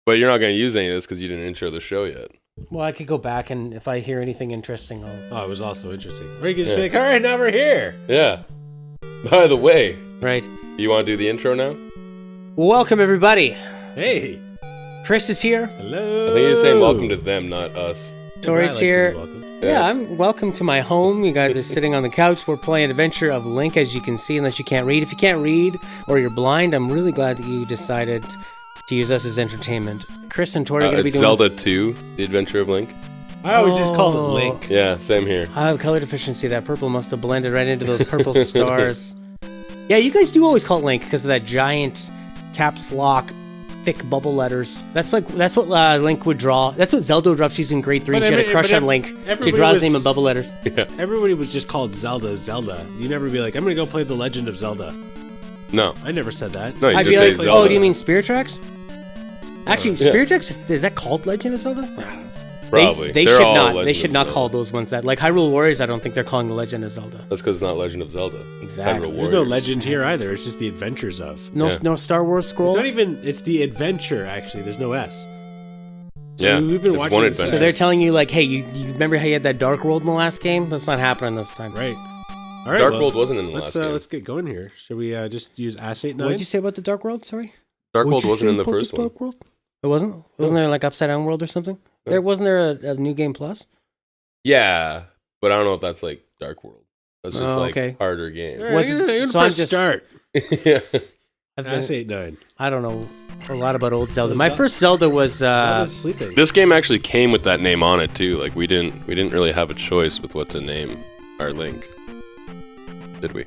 But you're not going to use any of this because you didn't intro the show yet. Well, I could go back, and if I hear anything interesting, I'll... Oh, it was also interesting. Or you could just be like, all right, now we're here. Yeah. By the way. Right. You want to do the intro now? Welcome, everybody. Hey. Chris is here. Hello. I think you're saying welcome to them, not us. Tory's here. Yeah, I'm welcome to my home. You guys are sitting on the couch. We're playing Adventure of Link, as you can see, unless you can't read. If you can't read or you're blind, I'm really glad that you decided to use us as entertainment. Chris and Tory are going to be doing... Zelda 2, The Adventure of Link. I always just called it Link. Yeah, same here. I have color deficiency. That purple must have blended right into those purple stars. Yeah, you guys do always call it Link because of that giant caps lock, thick bubble letters. That's what Link would draw. That's what Zelda would draw. She's in grade 3 and she had a crush on Link. She draws his name in bubble letters. Yeah. Everybody was just called Zelda. You never be like, I'm going to go play The Legend of Zelda. No. I never said that. No, you I'd just be say like, Zelda. oh, do you mean Spirit Tracks? Actually, Spirit Tracks, is that called Legend of Zelda? Probably. They They're should all not. Legend They should of not Zelda. call those ones that. Like Hyrule Warriors, I don't think they're calling the Legend of Zelda. That's because it's not Legend of Zelda. Exactly. Hyrule There's no Warriors. legend here either. It's just the adventures of. No Star Wars scroll. It's not even. It's the adventure. Actually, there's no S. So Yeah, we've been it's watching one this- adventure. So they're telling you like, hey, you remember how you had that Dark World in the last game? That's not happening this time. Right. All right. Dark well, World wasn't in the last game. Let's get going here. Should we just use Assate 9? What did you say about the Dark World? Sorry. Dark What'd World you wasn't say in the about first one. Dark World? It wasn't. Wasn't there like Upside Down World or something? There wasn't there a new game plus? Yeah, but I don't know if that's like Dark World. That's just Oh, like okay. harder game. All right, What's- I'm gonna so I'm press just- start. Yeah. Assate 9. I don't know a lot about old Zelda. So My first Zelda was Zelda's sleeping. This game actually came with that name on it too. Like we didn't really have a choice with what to name our Link, did we?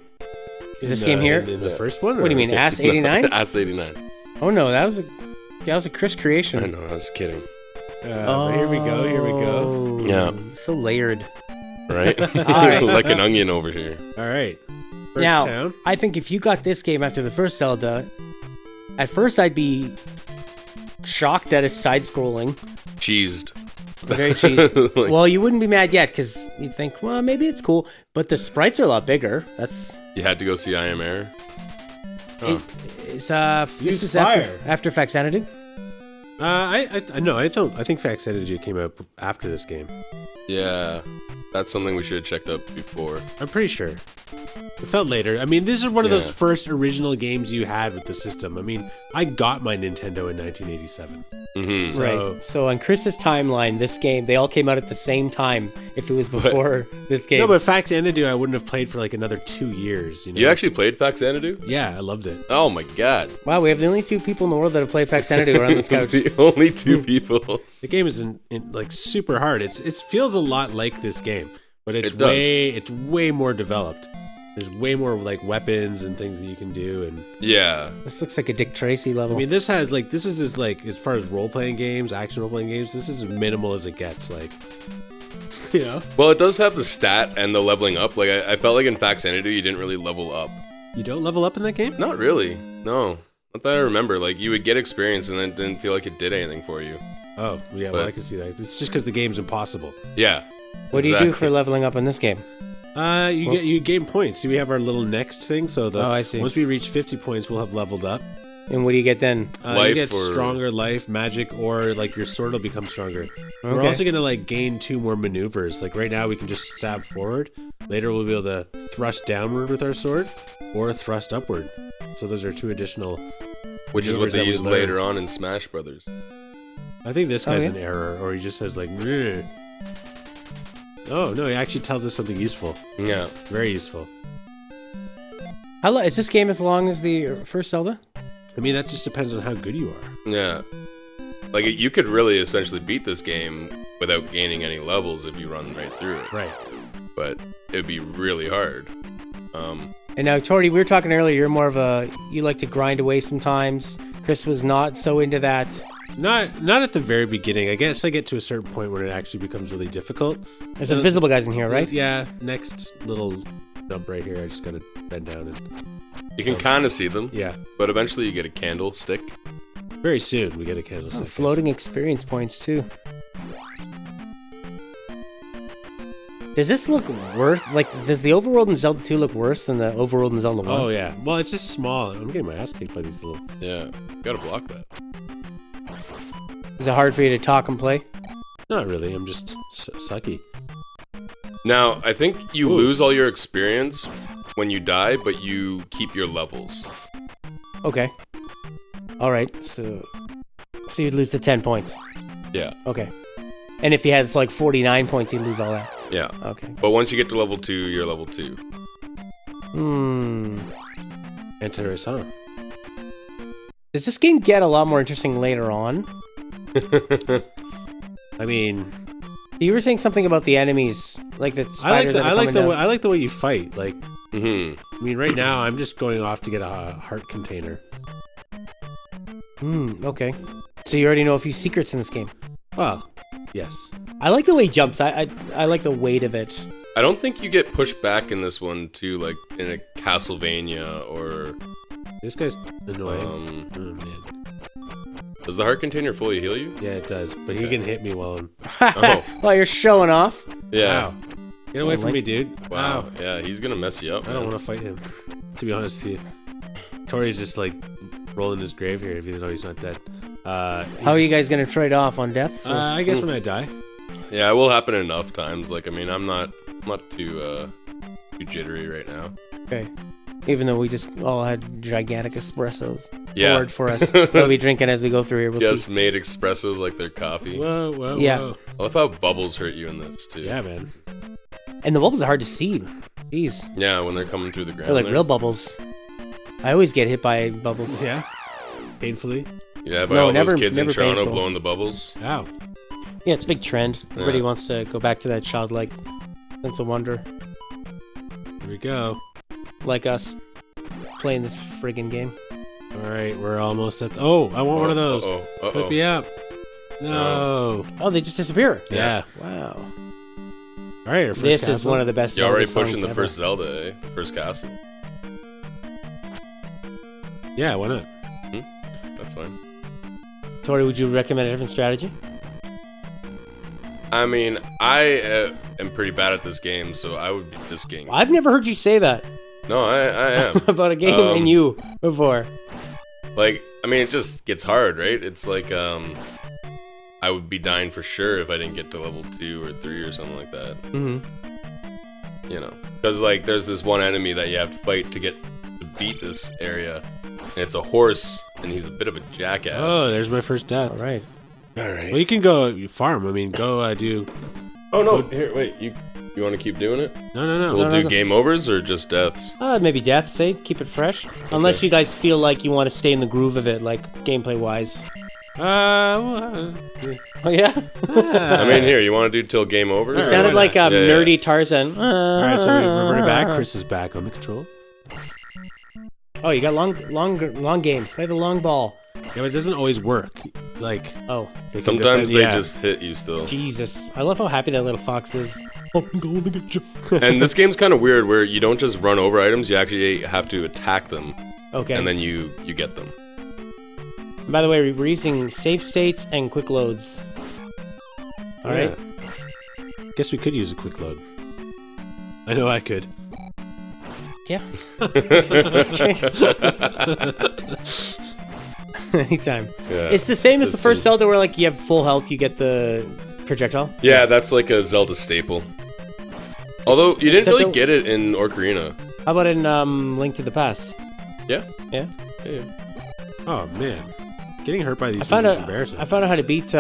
This game here? In the first one? What do you mean, Ass 89? Ass 89. Oh no, that was a Chris creation. I know, I was kidding. But here we go. Here we go. Oh, Yeah. So layered. Right? right. Like an onion over here. All right. First Now, town. I think if you got this game after the first Zelda, at first I'd be shocked that it's side-scrolling. Cheesed. Very cheesy. Like- Well, you wouldn't be mad yet because you'd think, well, maybe it's cool. But the sprites are a lot bigger. That's You had to go see I Am Air. Oh. it's Use this is fire. after Faxanadu. I no, I don't. I think Fax Energy came out after this game. Yeah. That's something we should have checked up before. I'm pretty sure. It felt later. I mean, this is one of those Yeah. first original games you had with the system. I mean, I got my Nintendo in 1987. Mm-hmm. So- Right. So on Chris's timeline, this game, they all came out at the same time. If it was before this game. No, but Fax Energy I wouldn't have played for like another 2 years. You know? You actually played Faxanadu? Yeah, I loved it. Oh my god. Wow, we have the only two people in the world that have played Faxanadu around this couch. The only two people. The game is like super hard. It feels a lot like this game, but It does. it's way more developed. There's way more like weapons and things that you can do, and Yeah. This looks like a Dick Tracy level. I mean, this is as far as role playing games, action role playing games. This is as minimal as it gets. Like, you know, Well, it does have the stat and the leveling up. Like, I felt like in Faxanadu, you didn't really level up. you don't level up in that game. Not really. No. Not that I remember. Like, you would get experience and then it didn't feel like it did anything for you. Oh, yeah. Well, But- I can see that. It's just because the game's impossible. Yeah. what do you do for leveling up in this game? You gain points. See, we have our little next thing. So I see. once we reach 50 points, we'll have leveled up. And what do you get then? You Life get or- stronger life, magic, or like your sword will become stronger. We're Okay. also gonna like gain 2 more maneuvers. Like right now, we can just stab forward. Later, we'll be able to thrust downward with our sword, or thrust upward. So those are 2 additional. Which is what maneuvers they that we used learn. later on in Smash Brothers. I think this Oh, guy's yeah? an error, or he just says like. "Meh." Oh no, he actually tells us something useful. Yeah. Very useful. Is this game as long as the first Zelda? I mean, that just depends on how good you are. Yeah. Like, you could really essentially beat this game without gaining any levels if you run right through it. Right. But it would be really hard. And now, Tory, we were talking earlier. You're more of you like to grind away sometimes. Chris was not so into that. Not at the very beginning. I guess I get to a certain point when it actually becomes really difficult. There's invisible guys in here, right? Yeah. Next little jump right here. I just gotta bend down and You can kind of see them. yeah. But eventually you get a candlestick. Very soon we get a candlestick. Floating experience points too. Does this look worse? Like, does the overworld in Zelda 2 look worse than the overworld in Zelda 1? Oh yeah. Well, it's just small. I'm getting my ass kicked by these little. Yeah. Gotta block that. Is it hard for you to talk and play? Not really. I'm just sucky. Now, I think you lose all your experience when you die, but you keep your levels. Okay. All right. So you'd lose the 10 points. Yeah. Okay. And if you had like 49 points, you'd lose all that. Yeah. Okay. But once you get to level 2, you're level 2. Interesting. Does this game get a lot more interesting later on? I mean, you were saying something about the enemies, like the spiders. I like the way you fight. Like, Mm-hmm. I mean, right now I'm just going off to get a heart container. Okay. So you already know a few secrets in this game. Well, yes. I like the way he jumps. I like the weight of it. I don't think you get pushed back in this one too, like in a Castlevania or. This guy's annoying. Oh, man. Does the heart container fully heal you? Yeah, it does. But he can hit me while I'm. Oh. While you're showing off. Yeah. Wow. Get away from me, dude. Wow. Yeah, he's gonna mess you up. I don't want to fight him. To be honest with you, Tory's just like rolling his grave here, even though he's not dead. How are you guys gonna trade off on deaths? I guess when I die. Yeah, it will happen enough times. Like, I mean, I'm not too jittery right now. Okay. Even though we just all had gigantic espressos poured for us, we'll be drinking as we go through here. We'll Just see. made espressos like they're coffee. Whoa. Yeah. I love how bubbles hurt you in this too. Yeah, man. And the bubbles are hard to see. Jeez. Yeah, when they're coming through the ground. They're like there. real bubbles. I always get hit by bubbles. Yeah. Painfully. Yeah, by No, all never- those kids in never Toronto painful. blowing the bubbles. Ow. Yeah, it's a big trend. Everybody Yeah. wants to go back to that childlike sense of wonder, Here we go. like us playing this friggin' game. All right, we're almost at. Oh, I want one of those. Put me up. No. Oh, they just disappear. Yeah. Wow. All right, our first This is castle. one of the best. You're already Zelda pushing songs the ever. first Zelda, eh? First castle. Yeah, why not? That's fine. Tory, would you recommend a different strategy? I mean, I am pretty bad at this game, so I would beat this game. I've never heard you say that No, I am. about a game and you before. Like, I mean, it just gets hard, right? It's like, I would be dying for sure if I didn't get to level 2 or 3 or something like that. Mm-hmm. You know, because like there's this one enemy that you have to fight to beat this area, and it's a horse, and he's a bit of a jackass. Oh, there's my first death. All right. All right. Well, you can go farm. I mean, go do. Oh no! Here, wait. You want to keep doing it? No. We'll do no. game overs or just deaths. Maybe death save, keep it fresh. Unless you guys feel like you want to stay in the groove of it, like gameplay wise. Well, Oh yeah. I mean, here, you want to do till game over? It Alright, sounded why like not? nerdy Tarzan. all right, so we've reverted back. Chris is back on the control. Oh, you got long games. Play the long ball. Yeah, but it doesn't always work. Like, Oh, they can Sometimes defend- they yeah. just hit you still. Jesus! I love how happy that little fox is. Oh, I'm going to get you. And this game's kind of weird, where you don't just run over items; you actually have to attack them, Okay. and then you get them. By the way, we're using save states and quick loads. All right. Yeah. Guess we could use a quick load. I know I could. Yeah. Anytime. Yeah. It's the same as the Just first some- Zelda, where like you have full health, you get the projectile. Yeah, that's like a Zelda staple. Although you didn't except really the- get it in Ocarina. How about in Link to the Past? Yeah. Yeah. Yeah. Oh man, getting hurt by these I found things is out. embarrassing. I found out how to beat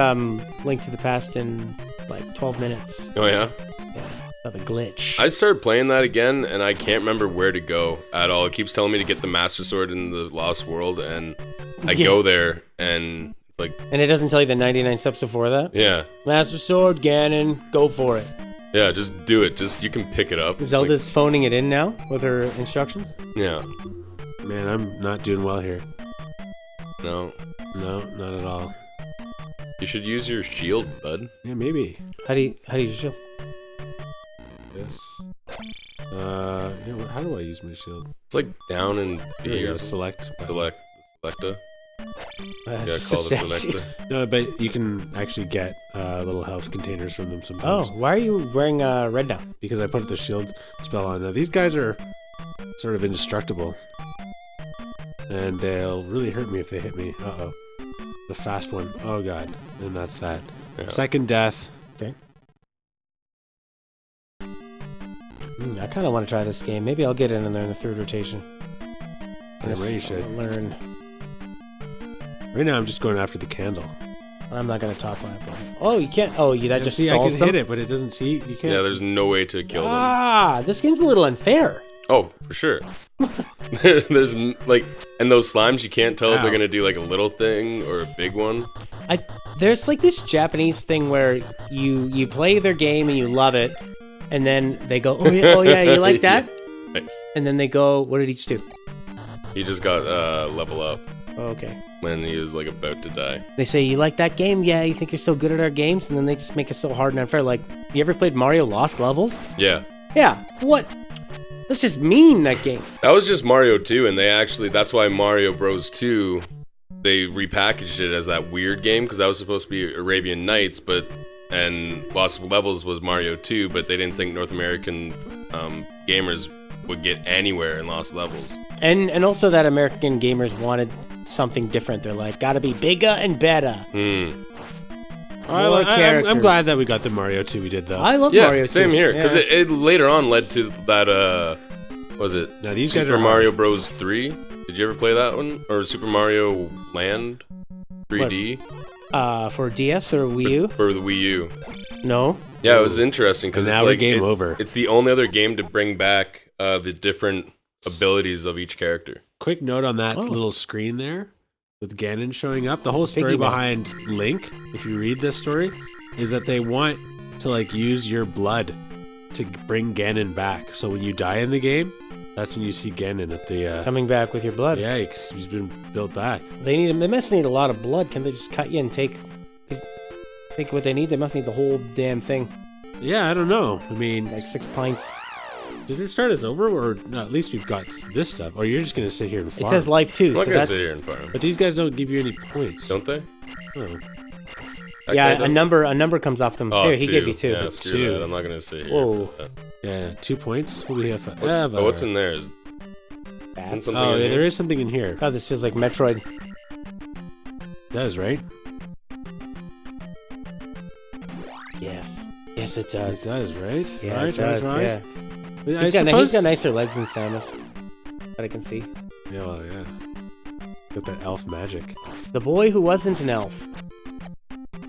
Link to the Past in like 12 minutes. Oh yeah. Yeah. Not a glitch. I started playing that again, and I can't remember where to go at all. It keeps telling me to get the Master Sword in the Lost World, and I Yeah. go there, and it's like, And it doesn't tell you the 99 steps before that. yeah, Master Sword, Ganon, go for it. yeah, just do it. Just you can pick it up. Zelda's phoning it in now with her instructions. Like, yeah. Man, I'm not doing well here. No, No, not at all. you should use your shield, bud. Yeah, maybe. How do you shield? This. How do I use my shield? It's like down and Here we B go. or Select. selecta. Yeah, It's call a it statue. selecta. No, but you can actually get little health containers from them Oh, sometimes. why are you wearing red now? Because I put the shield spell on. Now these guys are sort of indestructible, and they'll really hurt me if they hit me. Uh oh. The fast one. Oh god. And that's that. Yeah. Second death. Okay. I kind of want to try this game. Maybe I'll get in there in the third rotation. Yeah, right, you should. Learn. Right now I'm just going after the candle. I'm not gonna top line. Oh, you can't. Oh, that just See, I stalls can them. hit it, but it doesn't see. You can't. Yeah, there's no way to kill them. Ah, this game's a little unfair. Oh, for sure. There's like, and those slimes, you can't tell if Ow. they're gonna do like a little thing or a big one. There's like this Japanese thing where you play their game and you love it, and then they go, oh yeah, you like that? Nice. And then they go, what did each do? He just got level up Oh, okay. when he was like about to die. They say, you like that game? Yeah, you think you're so good at our games? And then they just make it so hard and unfair. Like, you ever played Mario Lost Levels? Yeah. Yeah, what? That's just mean, that game. That was just Mario 2, and that's why Mario Bros. 2, they repackaged it as that weird game, because that was supposed to be Arabian Nights, and Lost Levels was Mario 2, but they didn't think North American gamers would get anywhere in Lost Levels. And also that American gamers wanted something different. They're like, gotta be bigger and better. More I'm characters. glad that we got the Mario 2 we did though. I love Yeah, Mario same too. here, because Yeah. it later on led to that, was it Now these guys Super are Mario Bros. 3? Did you ever play that one? Or Super Mario Land 3D? For DS or Wii U? For the Wii U. No. Yeah, it was interesting, because And it's now we're like, game over. It's the only other game to bring back the different abilities of each character. Quick note on that Oh. little screen there with Ganon showing up. The whole story Piggyback. behind Link, if you read this story, is that they want to like use your blood to bring Ganon back. So when you die in the game, that's when you see Ganon at the Coming back with your blood. yeah, he's been built back. They must need a lot of blood. Can they just cut you and take what they need? They must need the whole damn thing. Yeah, I don't know. I mean, Like 6 pints. does it start as over, or no, at least we've got this stuff? Or you're just gonna sit here and It farm? says life too. I'm not So gonna that's, sit here and farm. But these guys don't give you any points. Don't they? Oh. That guy yeah, a does? number comes off them. Oh, Here, he two. gave you 2. Yeah, screw Two. that. I'm not gonna sit here. Whoa. for that. Yeah, 2 points. What do we have? Oh, what's in there? Is Bats. something Oh, in yeah, here? there is something in here. God, this feels like Metroid. It does, right? Yes. Yes, it It does. does, right? Yeah, right, it does. right, right. Yeah. I He's got suppose... nicer legs than Samus. That I can see. Yeah, well, yeah. Got that elf magic. The boy who wasn't an elf.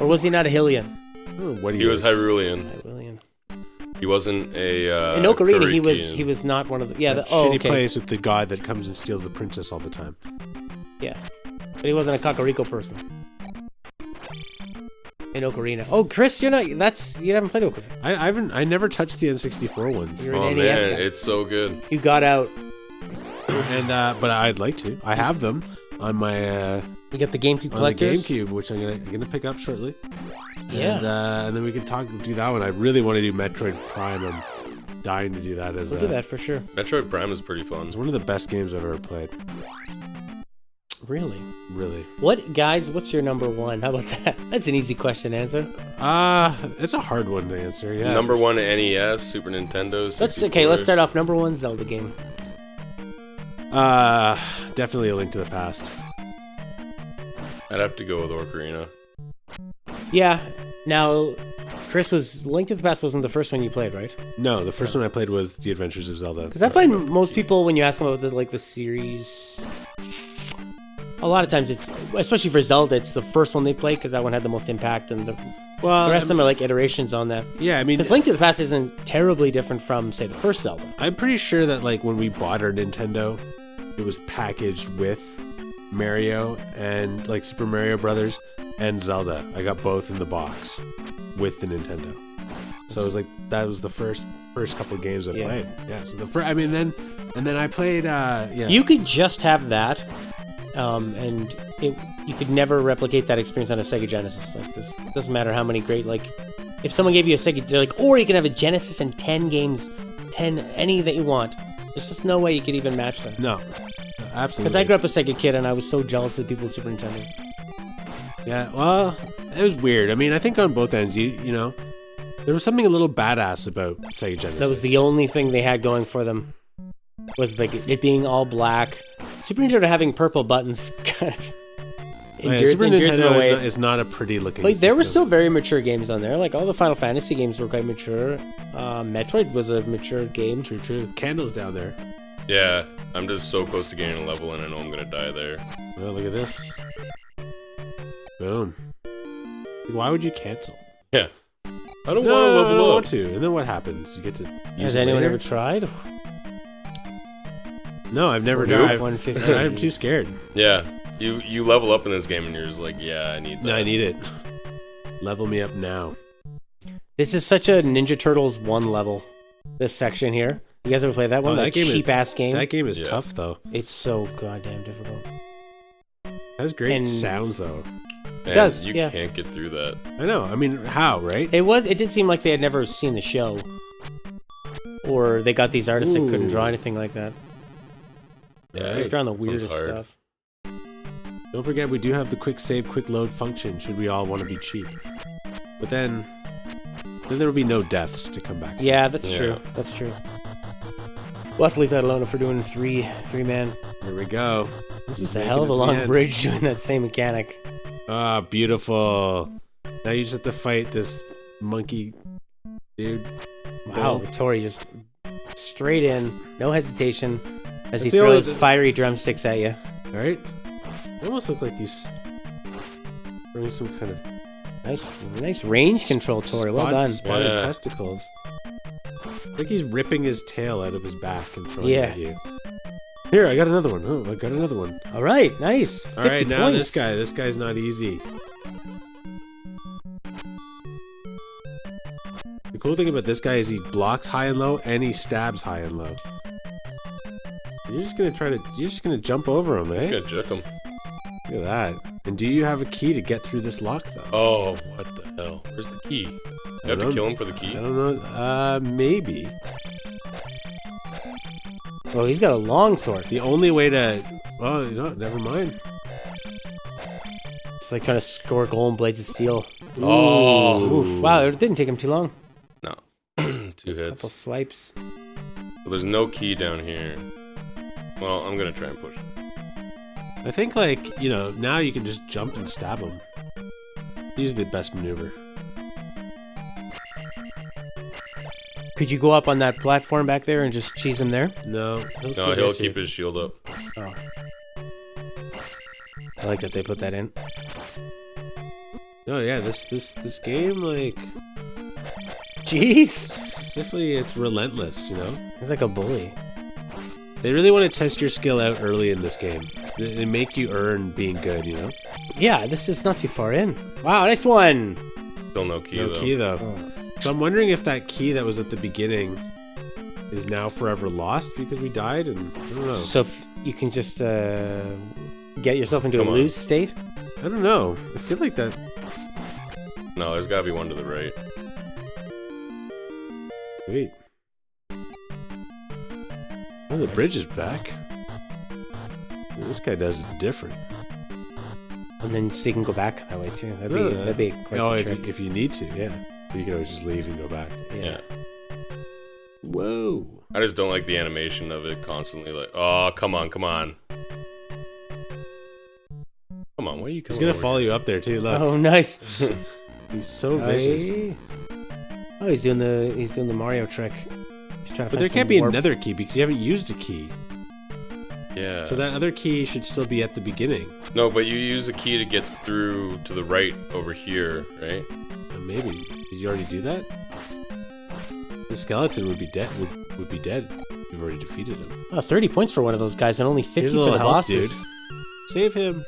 Or was he not a Hylian? I don't know what He was is. Hyrulean. Hylian. He wasn't a. In Ocarina, he Karikian. was not one of the. Yeah. That Oh, shitty okay. place with the god that comes and steals the princess all the time. Yeah. But he wasn't a Kakariko person. In Ocarina. Oh, Chris, you haven't played Ocarina. I never touched the N64 ones. You're an Oh NES man, guy. it's so good. You got out. And but I'd like to. I have them on my You got the GameCube on the collectors. GameCube, which I'm gonna pick up shortly. Yeah. And then we can do that one. I really want to do Metroid Prime. I'm dying to do that as We'll do that for sure. Metroid Prime is pretty fun. It's one of the best games I've ever played. Really? Really. What's your number one? How about that? That's an easy question to answer. It's a hard one to answer. Yeah. Number one NES, Super Nintendo. 64. Let's start off number one Zelda game. Definitely A Link to the Past. I'd have to go with Ocarina. Yeah. Now, Chris, Link to the Past wasn't the first one you played, right? No, the first one I played was The Adventures of Zelda. Because I find most people, when you ask them about the series, a lot of times it's, especially for Zelda, it's the first one they play because that one had the most impact, and the rest of them are like iterations on that. Yeah, I mean, Because Link to the Past isn't terribly different from, say, the first Zelda. I'm pretty sure that like when we bought our Nintendo, it was packaged with Mario and like Super Mario Brothers and Zelda. I got both in the box with the Nintendo. So it was like that was the first couple of games I played. Yeah. So the first, I mean, then I played. Yeah. You could just have that, and you could never replicate that experience on a Sega Genesis. Like this doesn't matter how many great, like, if someone gave you a Sega, they're like, or you can have a Genesis and 10 games, 10 any that you want. There's just no way you could even match them. No. Absolutely. Because I grew up a Sega kid, and I was so jealous of the people with Super Nintendo. Yeah. Well, it was weird. I mean, I think on both ends, you know, there was something a little badass about Sega Genesis. That was the only thing they had going for them. Was like it being all black. Super Nintendo having purple buttons kind of Super endured them Nintendo away. is not a pretty looking. Like there were system. still very mature games on there. Like all the Final Fantasy games were quite mature. Metroid was a mature game. True. Candles down there. Yeah, I'm just so close to getting a level, and I know I'm gonna die there. Well, look at this. Boom. Why would you cancel? Yeah, I don't want to I level don't up. want to. And then what happens? You get to use Has it anyone later? ever tried? No, I've never Nope. tried. 150. I'm too scared. Yeah, you level up in this game, and you're just like, yeah, I need that. No, I need it. Level me up now. This is such a Ninja Turtles 1 level. This section here. You guys ever play that one? Oh, that that game is- cheap ass game. That game is Yeah. tough though. It's so goddamn difficult. It has great And- sounds though. Man, does, You yeah. can't get through that. I know. I mean, how, right? It did seem like they had never seen the show, or they got these artists that couldn't Ooh. draw anything like that. Yeah, They're drawing the sounds weirdest hard. stuff. Don't forget, we do have the quick save, quick load function. Should we all want to be cheap? But then there will be no deaths to come back. Yeah, that's Yeah. true. That's true. We'll have to leave that alone if we're doing three man. Here we go. This It's is a making hell it of a to the long end. bridge doing that same mechanic. Ah, beautiful. Now you just have to fight this monkey dude. Wow, Bill. Tory just straight in, no hesitation, as he That's the only- throws fiery drumsticks at you. All right. It almost look like he's throwing some kind of Nice range control, Tory. Well done. Spotted Yeah. testicles. Like he's ripping his tail out of his back and throwing Yeah. it at you. Here, I got another one. Oh, I got another one. All right, nice. All 50 right, now points. this guy's not easy. The cool thing about this guy is he blocks high and low, and he stabs high and low. You're just gonna jump over him, eh? Gonna juke 'em. Look at that. And do you have a key to get through this lock, though? Oh, what the hell? Where's the key? You have to don't- kill him for the I key? don't know. Maybe. Oh, he's got a long sword. The only way to... Well, you know, never mind. It's like trying to score golden blades of steel. Oh. Oof. Wow, it didn't take him too long. No. 2 hits. Couple swipes. So there's no key down here. Well, I'm gonna try and push. I think, like, you know, now you can just jump and stab him. He's the best maneuver. Could you go up on that platform back there and just cheese him there? No, No, he'll keep his shield up. Oh. I like that they put that in. No, yeah, this game, like, Jeez! definitely it's relentless, you know? He's like a bully. They really want to test your skill out early in this game. They make you earn being good, you know? Yeah, this is not too far in. Wow, nice one! Still no key No though. key, though. Oh. So I'm wondering if that key that was at the beginning is now forever lost because we died, and I don't know. So you can just get yourself into Come a on. lose state? I don't know. I feel like that... No, there's gotta be one to the right. Wait. Oh, the bridge is back. This guy does it different. And then so you can go back that way too. That'd be quite Oh, the if trick. you need to, yeah. But you can always just leave and go back. Yeah. Whoa. I just don't like the animation of it constantly like, oh, come on. Come on, why are you He's coming gonna over follow you up there too. Look, Oh, nice. he's so vicious. Aye. Oh, he's doing the Mario trick. He's trying to But there find can't some be warp. another key because you haven't used a key. Yeah. So that other key should still be at the beginning. No, but you use a key to get through to the right over here, right? Maybe. Did you already do that? The skeleton would be dead. Would be dead. You've already defeated him. Oh, 30 points for one of those guys and only 50 Here's a for little the health, bosses. dude. Save him.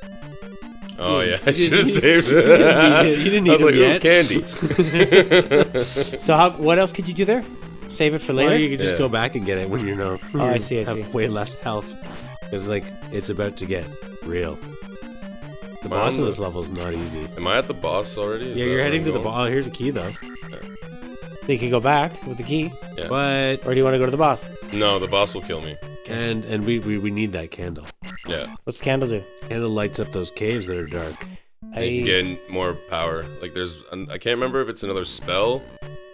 Oh yeah, I You should have didn't- saved you it. didn't need I was him like, yet. ooh, candy. So what else could you do there? Save it for Or later? you can just Yeah. go back and get it when you know. Oh, I see, I have see. way less health. It's like it's about to get real. The Wow, boss of the- this level is not easy. Am I at the boss already? Is Yeah, that you're where heading I'm to the going? boss. Oh, here's a key though. So you could go back with the key, Yeah. But or do you want to go to the boss? No, the boss will kill me. and we need that candle. Yeah, What's the candle do? Candle lights up those caves that are dark. and you can get more power. Like there's, I can't remember if it's another spell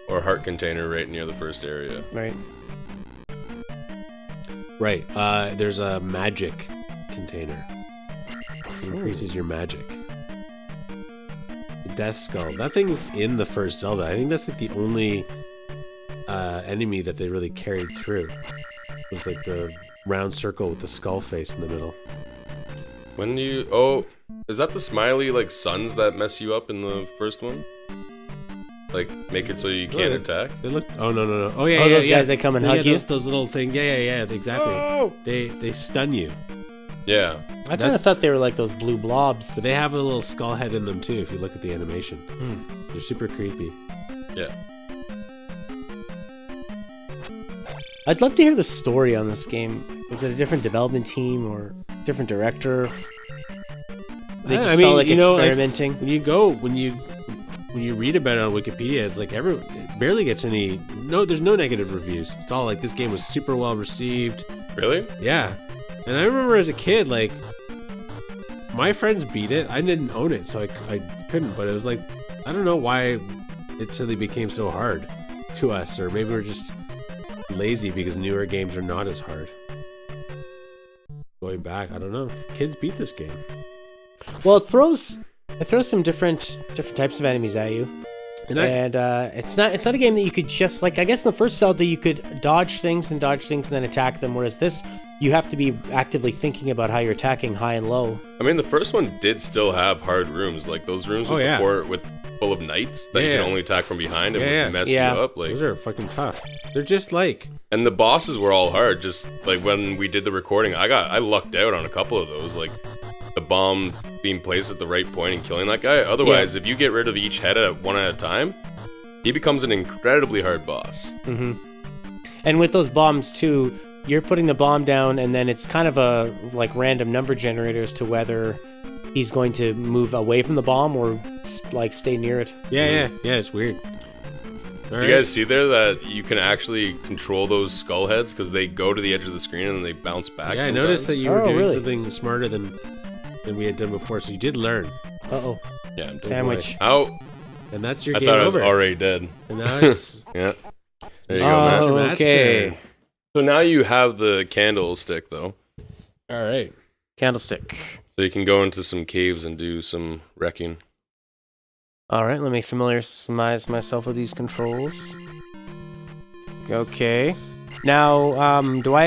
or a heart container right near the first area. Right. Right. There's a magic container. It increases your magic. Death Skull. That thing's in the first Zelda. I think that's like the only enemy that they really carried through. It was like the round circle with the skull face in the middle. When you... Oh, is that the smiley, like, suns that mess you up in the first one? Like, make it so you can't attack? They look... Oh, no. Oh, yeah, those guys that come and hug you? Those little things. Yeah, exactly. Oh! They stun you. Yeah. I kind of thought they were like those blue blobs. But they have a little skull head in them, too, if you look at the animation. They're super creepy. Yeah. I'd love to hear the story on this game. Was it a different development team or different director? They just felt like experimenting. When you read about it on Wikipedia, it's like it barely gets any. No, there's no negative reviews. It's all like this game was super well received. Really? Yeah. And I remember as a kid, like my friends beat it. I didn't own it, so I couldn't. But it was like I don't know why it suddenly became so hard to us, or maybe we're just lazy because newer games are not as hard. Going back, I don't know. Kids beat this game. Well, it throws some different types of enemies at you, and it's not a game that you could just like. I guess in the first Zelda you could dodge things and then attack them, whereas this you have to be actively thinking about how you're attacking high and low. I mean, the first one did still have hard rooms, like those rooms with full of knights that you can only attack from behind and would mess you up. Like those are fucking tough. They're just like. And the bosses were all hard. Just like when we did the recording, I lucked out on a couple of those, like the bomb being placed at the right point and killing that guy. Otherwise, if you get rid of each head one at a time, he becomes an incredibly hard boss. Mm-hmm. And with those bombs too, you're putting the bomb down, and then it's kind of a like random number generator as to whether he's going to move away from the bomb or like stay near it. Yeah, it's weird. Do you guys see there that you can actually control those skull heads because they go to the edge of the screen and then they bounce back? Yeah, I noticed that you were doing something smarter than we had done before, so you did learn. Uh-oh. Yeah, sandwich. Out. And that's your I game thought I over. was already dead. And now it's... Yeah. There you go, Master. Okay. So now you have the candlestick, though. All right. Candlestick. So you can go into some caves and do some wrecking. All right, let me familiarize myself with these controls. Okay. Now, when do I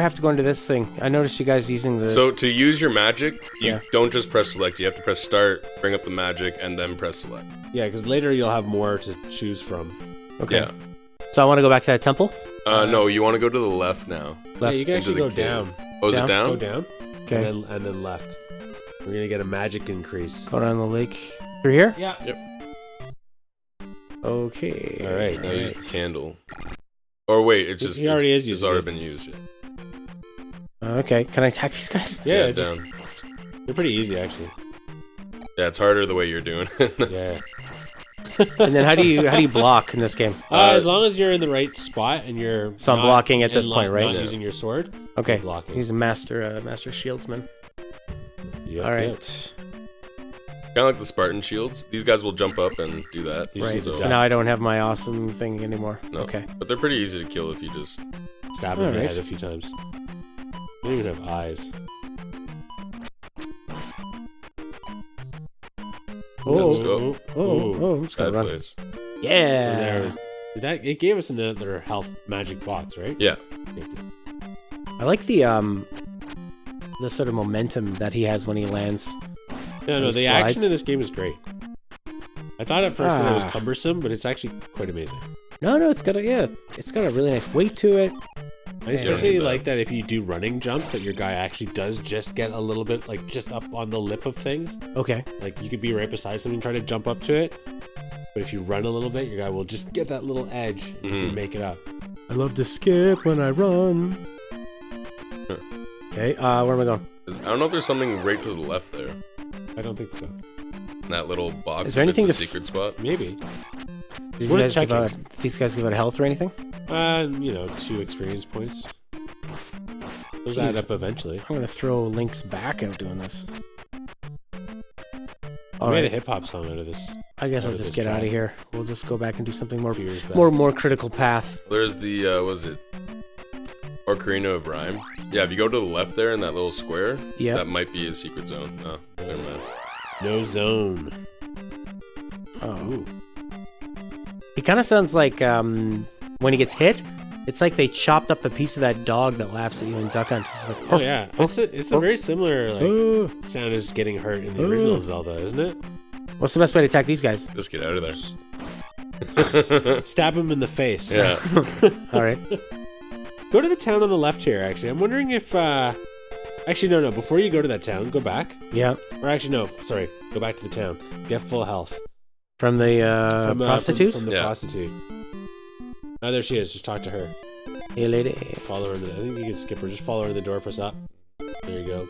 have to go into this thing? I noticed you guys using the... So to use your magic, you don't just press select. You have to press start, bring up the magic, and then press select. Yeah, because later you'll have more to choose from. Okay. Yeah. So I want to go back to that temple? No, you want to go to the left now. Left. Yeah, you can actually go down. Oh, is it down? Go down. Okay. And then left. We're going to get a magic increase. Go down the lake. Through here? Yeah. Yep. Okay. All right, now use the candle. Or wait, it's just... He already is It's using already it. been used, yeah. Okay, can I attack these guys? Yeah, down. They're pretty easy, actually. Yeah, it's harder the way you're doing it. Yeah. And then how do you block in this game? As long as you're in the right spot and you're... So I'm blocking at this point, right? Not using your sword. Okay. You're blocking. He's a master shieldsman. Yep, All right. Yep. Kind of like the Spartan shields. These guys will jump up and do that. Right. just So now I don't have my awesome thing anymore. No, Okay. but they're pretty easy to kill if you just... Stab him in the Alright. head a few times. They don't even have eyes. Oh, I'm just gonna Bad run. place. Yeah. So it gave us another health magic box, right? Yeah. I like the sort of momentum that he has when he lands. No, He the slides. action in this game is great. I thought at first that it was Ah. cumbersome, but it's actually quite amazing. No, it's got a really nice weight to it. I Yeah, especially really like that if you do running jumps, that your guy actually does just get a little bit, like, just up on the lip of things. Okay. Like, you could be right beside something, try to jump up to it, but if you run a little bit, your guy will just get that little edge and you can make it up. I love to skip when I run. Huh. Okay, where am I going? I don't know if there's something right to the left there. I don't think so. In that little box. Is there if it's anything a to secret spot? Maybe. Did Worth you guys give checking. out, these guys give out health or anything? 2 experience points. Those add Jeez. up eventually. I'm gonna throw Link's back out doing this. I made a hip hop song out of this I guess out I'll of just this get out track. of here. We'll just go back and do something more a few years back. more critical path. There's the, was it? Ocarina of Rhyme. Yeah, if you go to the left there in that little square, Yeah. that might be a secret zone. No, never mind. No zone. Ooh. He kind of sounds like when he gets hit, it's like they chopped up a piece of that dog that laughs at you in Duck Hunt. It's like, Oh yeah, it's a very similar sound as getting hurt in the original Zelda, isn't it? What's the best way to attack these guys? Just get out of there. Stab him in the face. Yeah. All right. Go to the town on the left here. Actually, I'm wondering if. Actually, no. Before you go to that town, go back. Yeah. Or actually, no. Sorry. Go back to the town. Get full health. From the prostitute? From the prostitute. Oh, there she is. Just talk to her. Hey, lady. Follow her into I think you can skip her. Just follow her to the door. Press up. There you go.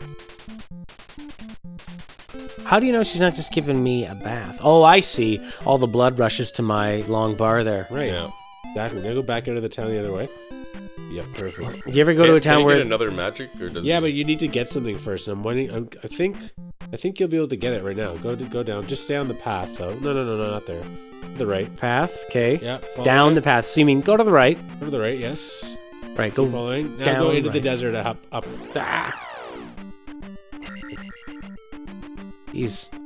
How do you know she's not just giving me a bath? Oh, I see. All the blood rushes to my long bar there. Right. Yeah. Exactly. Now go back out of the town the other way. Yep, perfect. You ever go to a town can you where get another magic or does Yeah, but you need to get something first. I'm wondering. I think you'll be able to get it right now. Go down. Just stay on the path though. No, not there. To the right. path? Okay. Yeah. Down the path. So you mean go to the right? Go to the right. Yes. Right. Keep Go. following. Now down go into the right. desert. Up. Ah. Jeez. I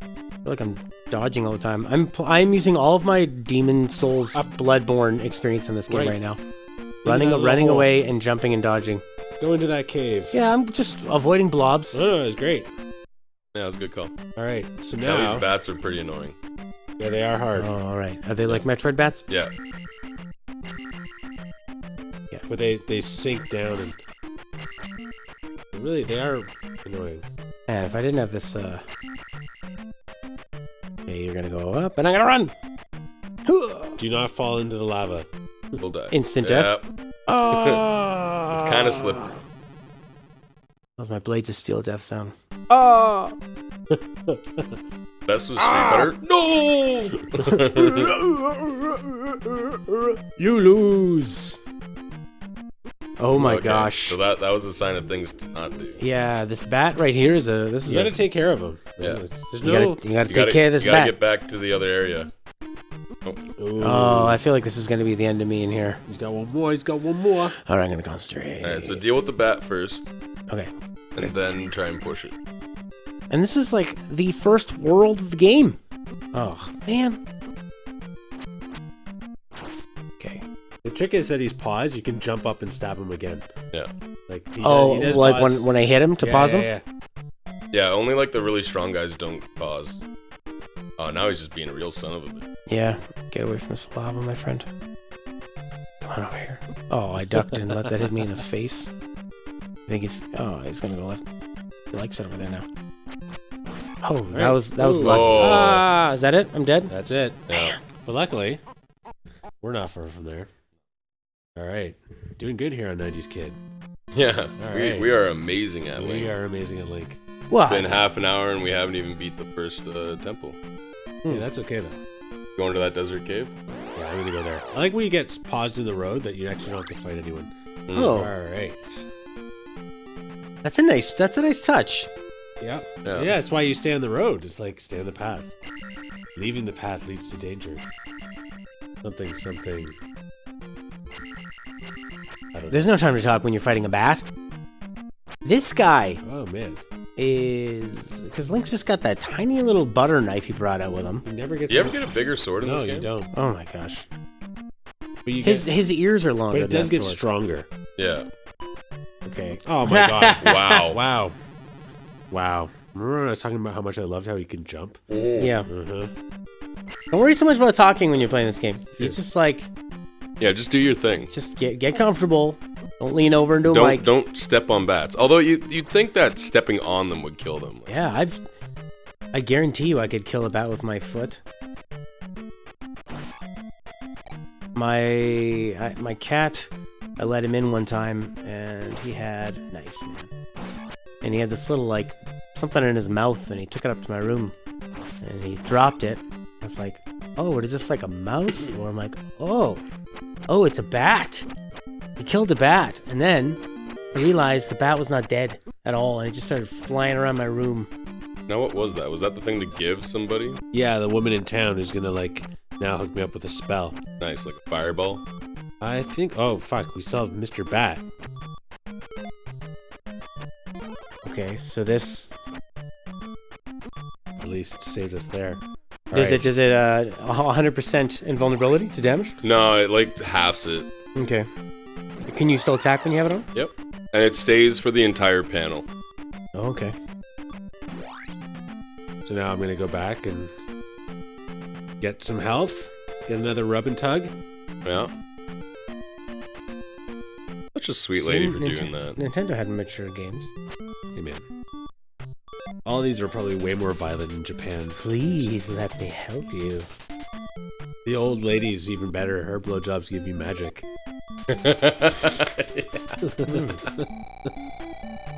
feel like I'm dodging all the time. I'm using all of my Demon Souls Bloodborne experience in this game right now. Running hole. away and jumping and dodging. Go into that cave. Yeah, I'm just avoiding blobs. No, it's great. Yeah, that's a good call. All right. So Now now, these bats are pretty annoying. yeah, they are hard, Oh, all right. Are they like Metroid bats? Yeah. but they sink down and really they are annoying. And if I didn't have this, okay, you're gonna go up, and I'm gonna run. Do not fall into the lava. We'll die. Instant death. Oh, It's kind of slippery. That was my Blades of Steel death sound. Oh. Best was Street Fighter. No! You lose. Oh my Okay, gosh. So that was a sign of things to not do. Yeah, this bat right here is a. This is You got to take care of them. Yeah. There's You no. gotta take care of this You gotta bat. get back to the other area. Ooh. Oh, I feel like this is gonna be the end of me in here. He's got one more. He's got one more. All right, I'm gonna concentrate. All right, so deal with the bat first, Okay. and then try and push it. And this is like the first world of the game. Oh man. Okay. The trick is that he's paused. You can jump up and stab him again. Yeah. Like he Like does pause. when I hit him to pause him. Yeah. Yeah, only like the really strong guys don't pause. Oh, now he's just being a real son of a bitch. Yeah. Get away from this lava, my friend. Come on over here. Oh, I ducked and let that hit me in the face. I think he's gonna go left. He likes it over there now. Oh, that was Ooh. lucky. Oh. Ah, is that it? I'm dead. That's it. Yeah. But luckily, we're not far from there. All right, doing good here on 90s Kid. Yeah. All We, right. we are amazing at Link. We are amazing at Link. What? It's been half an hour and we haven't even beat the first temple. Yeah, that's okay though. Going to that desert cave? Yeah, I'm gonna go there. I like when you get paused in the road that you actually don't have to fight anyone. Oh, All right. that's a nice touch. Yeah. Yeah. Yeah, that's why you stay on the road. It's like stay on the path. Leaving the path leads to danger. Something. I don't There's no time to talk when you're fighting a bat. This guy know. Oh man, is because Link's just got that tiny little butter knife he brought out with him. he never gets. Do you ever get a bigger sword in No, this game? you don't. Oh my gosh, But you his get, his ears are longer. but it than does that get sword. stronger. Yeah. Okay. Oh my god! Wow. Wow. Wow. Remember when I was talking about how much I loved how he can jump? Yeah. Uh-huh. Don't worry so much about talking when you're playing this game. You Sure. just like Yeah, just do your thing. just get comfortable. Don't lean over into a mic. Don't step on bats. Although you'd think that stepping on them would kill them. Like, Yeah, I guarantee you I could kill a bat with my foot. My cat, I let him in one time and he had nice man. And he had this little like something in his mouth and he took it up to my room and he dropped it. I was like, oh, what is this, like a mouse? Or I'm like, oh, it's a bat. He killed a bat. And then I realized the bat was not dead at all and it just started flying around my room. now what was that? Was that the thing to give somebody? Yeah, the woman in town who's gonna like now hook me up with a spell. Nice, like a fireball. I think. Oh fuck, we still have Mr. Bat. Okay, so this At least saved us there. Does Alright. it 100% invulnerability to damage? No, it like halves it. Okay. Can you still attack when you have it on? Yep. And it stays for the entire panel. Oh, okay. So now I'm going to go back and get some health. Get another rub and tug. Yeah. Such a sweet lady for Ninte- doing that. Nintendo had mature games. Hey, man. All these are probably way more violent in Japan. Please let me help you. The old lady's even better. Her blowjobs give you magic.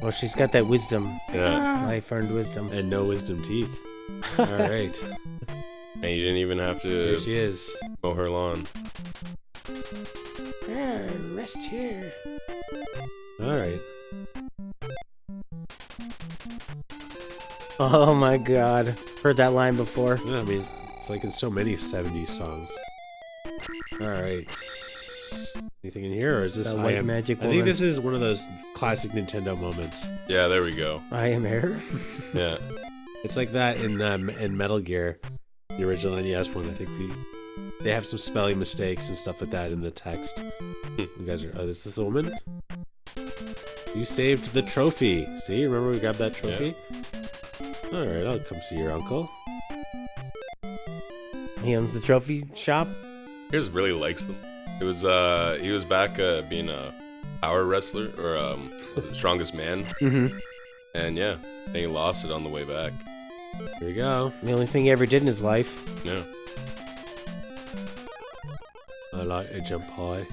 Well, she's got that wisdom. Yeah. Life-earned wisdom. And no wisdom teeth. All right. And you didn't even have There to she is. mow her lawn. Rest here. All right. Oh my god. Heard that line before. Yeah, I mean, it's like in so many 70s songs. All right. Anything in here, or is this That I white am? magic I think woman. this is one of those classic Nintendo moments. Yeah, there we go. I am here. Yeah. It's like that in Metal Gear, the original NES one. I think they have some spelling mistakes and stuff like that in the text. You guys are. Oh, this is the woman. You saved the trophy. See, remember we grabbed that trophy. All right, I'll come see your uncle. He owns the trophy shop. He just really likes them. It was he was back being a power wrestler or was it strongest man? Mm-hmm. And yeah, then he lost it on the way back. Here we go. The only thing he ever did in his life. Yeah. I like to jump high.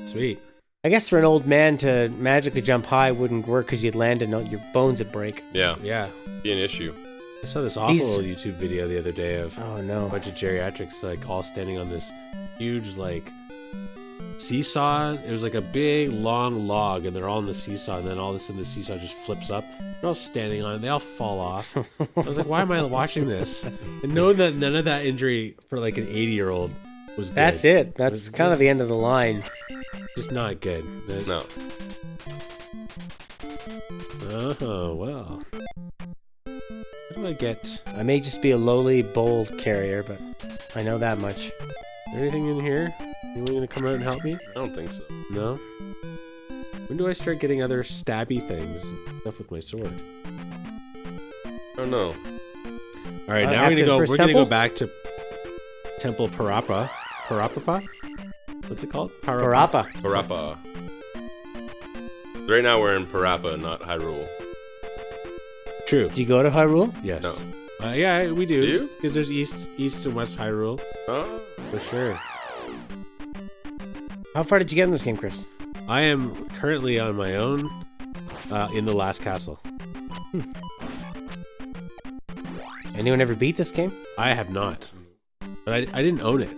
Sweet. I guess for an old man to magically jump high wouldn't work because you'd land and your bones would break. Yeah. Yeah. Be an issue. I saw this awful These- YouTube video the other day of Oh a no. bunch of geriatrics like all standing on this huge like seesaw. It was like a big long log and they're all in the seesaw, and then all of a sudden the seesaw just flips up. They're all standing on it, they all fall off. I was like, why am I watching this? And knowing that none of that injury for like an 80-year-old was good. That's it. That's It's kind of the end of the line. just not good. No. Oh well. What do I get? I may just be a lowly bowl carrier, but I know that much. Is there anything in here? Anyone gonna come out and help me? I don't think so. No? When do I start getting other stabby things and stuff with my sword? I don't know. Alright, now after we're the gonna first go temple? back to Temple Parappa. Parappa? What's it called? Parappa. Parappa. Right now we're in Parappa, not Hyrule. True. Do you go to Hyrule? Yes. No. Yeah, we do. Do you? Because there's East and West Hyrule. Oh. For sure. How far did you get in this game, Chris? I am currently on my own in the last castle. Anyone ever beat this game? I have not. But I didn't own it.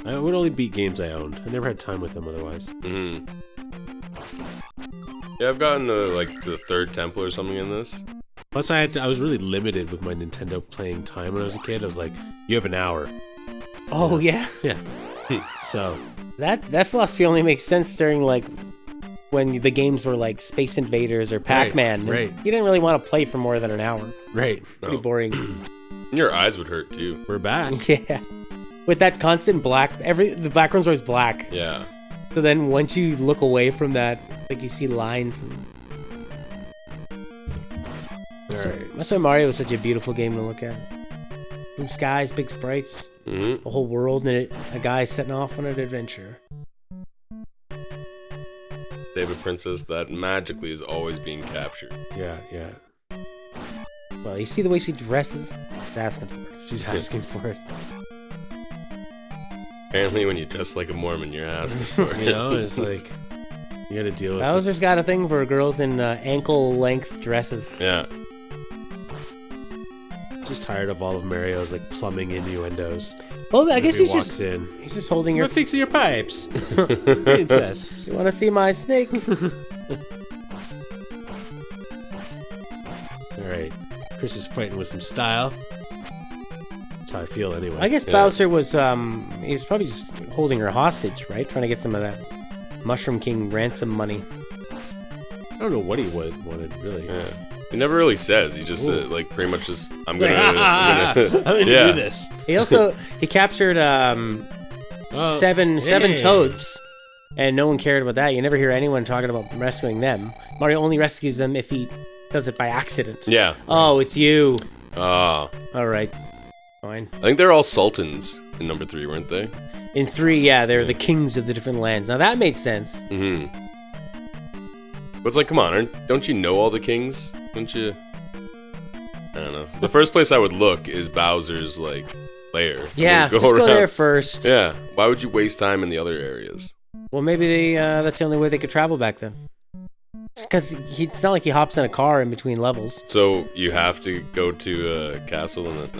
I would only beat games I owned. I never had time with them otherwise. Mm-hmm. Yeah, I've gotten to like the third temple or something in this. Plus, I was really limited with my Nintendo playing time when I was a kid. I was like, you have an hour. Oh yeah. Yeah. So, That philosophy only makes sense during like when the games were like Space Invaders or Pac-Man. right. You didn't really want to play for more than an hour. right. Pretty No. boring. Your eyes would hurt too. We're back. Yeah. With that constant black, the background's always black. Yeah. So then once you look away from that, like you see lines. That's why Mario was such a beautiful game to look at. Blue skies, big sprites, Mm-hmm. a whole world, and a guy setting off on an adventure. David Princess that magically is always being captured. Yeah, yeah. Well, you see the way she dresses? She's asking for it. She's asking for it. Apparently, when you dress like a Mormon, you're asking for it. You know, it's like, you gotta deal with it. Bowser's got a thing for girls in ankle-length dresses. Yeah. Just tired of all of Mario's like plumbing innuendos. Well, I guess He he's walks just in. holding your. You're fixing your pipes. Princess. You want to see my snake? Alright. Chris is fighting with some style. That's how I feel anyway. I guess Yeah. Bowser was he was probably just holding her hostage, right? Trying to get some of that Mushroom King ransom money. I don't know what he wanted, really. Yeah. He never really says. He just like pretty much just I'm gonna I'm gonna do this. He captured seven toads, and no one cared about that. You never hear anyone talking about rescuing them. Mario only rescues them if he does it by accident. Yeah. Oh, it's you. Ah. All right. Fine. I think they're all sultans in number 3, weren't they? In 3, yeah, they're the kings of the different lands. Now that made sense. Mm-hmm. But it's like, come on, don't you know all the kings? Don't you? I don't know. The first place I would look is Bowser's like lair. Yeah, just go there first. Yeah. Why would you waste time in the other areas? Well, maybe that's the only way they could travel back then. Because it's not like he hops in a car in between levels. So you have to go to a castle and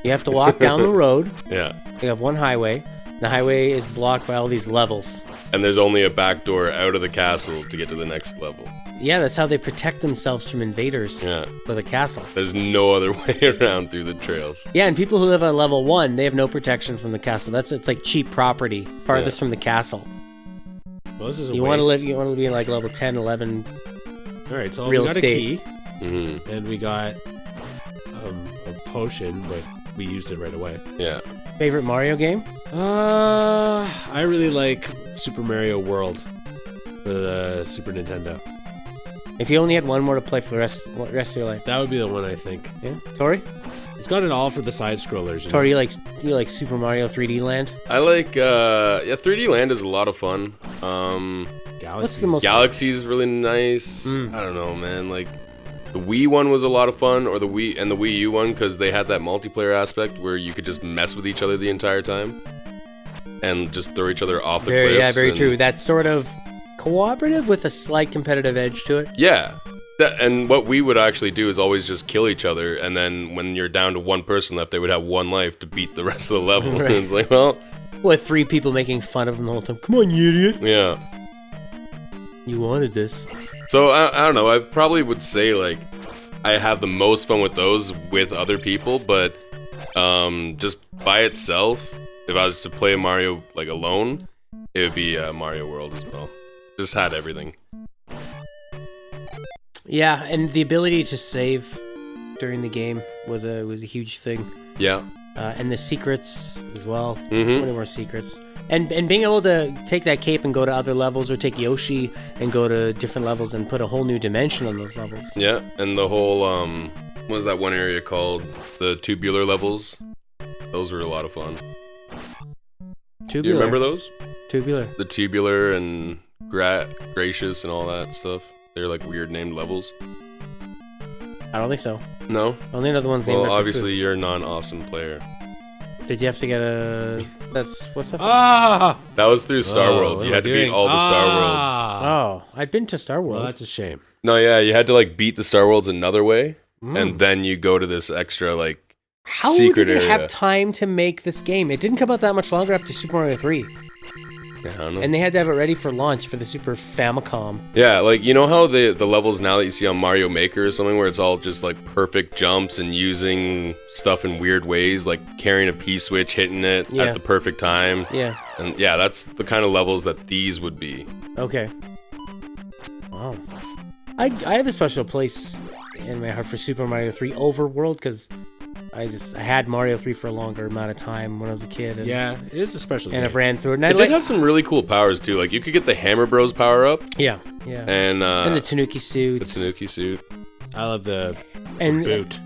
You have to walk down the road. Yeah. You have one highway. The highway is blocked by all these levels. And there's only a back door out of the castle to get to the next level. Yeah, that's how they protect themselves from invaders. Yeah. For the castle. There's no other way around through the trails. Yeah, and people who live on level 1, they have no protection from the castle. It's like cheap property, farthest from the castle. Well, this is you want to be in like level 10, 11. All right, so real we got estate. a key, and we got a potion, but we used it right away. Yeah. Favorite Mario game? I really like Super Mario World for the Super Nintendo. If you only had one more to play for the rest of your life, that would be the one I think. Yeah, Tory. It's got it all for the side scrollers. Tory, you like Super Mario 3D Land? I like 3D Land is a lot of fun. What's the most Galaxy's really nice. I don't know, man. Like the Wii one was a lot of fun, or the Wii U one, because they had that multiplayer aspect where you could just mess with each other the entire time and just throw each other off the cliffs. Yeah, very true. That's sort of cooperative with a slight competitive edge to it. Yeah. And what we would actually do is always just kill each other, and then when you're down to one person left, they would have one life to beat the rest of the level. Right. And it's like, well... With 3 people making fun of them the whole time. Come on, you idiot. Yeah. You wanted this. So, I don't know, I probably would say, like, I have the most fun with those with other people, but just by itself, if I was to play Mario, like, alone, it would be Mario World as well. Just had everything. Yeah, and the ability to save during the game was a huge thing. Yeah. And the secrets as well. Mm-hmm. So many more secrets. And being able to take that cape and go to other levels, or take Yoshi and go to different levels and put a whole new dimension on those levels. Yeah, and the whole, what is that one area called? The tubular levels? Those were a lot of fun. Tubular. Do you remember those? Tubular. The tubular and gracious and all that stuff. They're like weird named levels. I don't think so. No? Only another one's named Well, after obviously food. you're a non-awesome player. Did you have to get a... What's that? That was through Star World. You had to beat all the Star Worlds. Oh, I'd been to Star World. Well, that's a shame. No, yeah, you had to like beat the Star Worlds another way, and then you go to this extra like How secret did they area. have time to make this game? It didn't come out that much longer after Super Mario 3. I don't know. And they had to have it ready for launch for the Super Famicom. Yeah, like, you know how the levels now that you see on Mario Maker or something, where it's all just like perfect jumps and using stuff in weird ways, like carrying a P-switch, hitting it at the perfect time. Yeah. And yeah, that's the kind of levels that these would be. Okay. Wow. I have a special place in my heart for Super Mario 3 Overworld, because I had Mario 3 for a longer amount of time when I was a kid. And, yeah, it is a special game. I've ran through it. And It did have some really cool powers too. Like you could get the Hammer Bros power up. Yeah. And the Tanuki suit. The Tanuki suit. I love the and boot.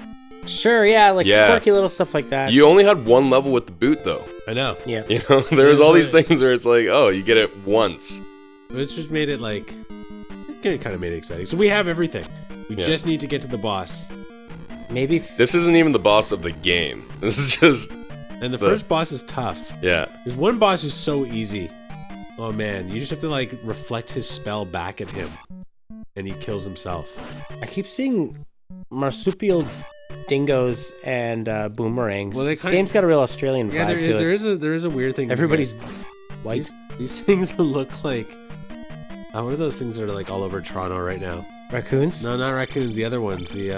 Sure, yeah, like quirky little stuff like that. You only had one level with the boot though. I know. Yeah. You know, there was all these things where it's like, oh, you get it once. It's just made it like, it kind of made it exciting. So we have everything. We just need to get to the boss. Maybe. This isn't even the boss of the game. This is just. And the first boss is tough. Yeah. There's one boss who's so easy. Oh man, you just have to like reflect his spell back at him, and he kills himself. I keep seeing marsupial dingoes and boomerangs. Well, this game's got a real Australian vibe to it. there is a weird thing. Everybody's white. These things look like. What are those things that are like all over Toronto right now? Raccoons? No, not raccoons. The other ones. They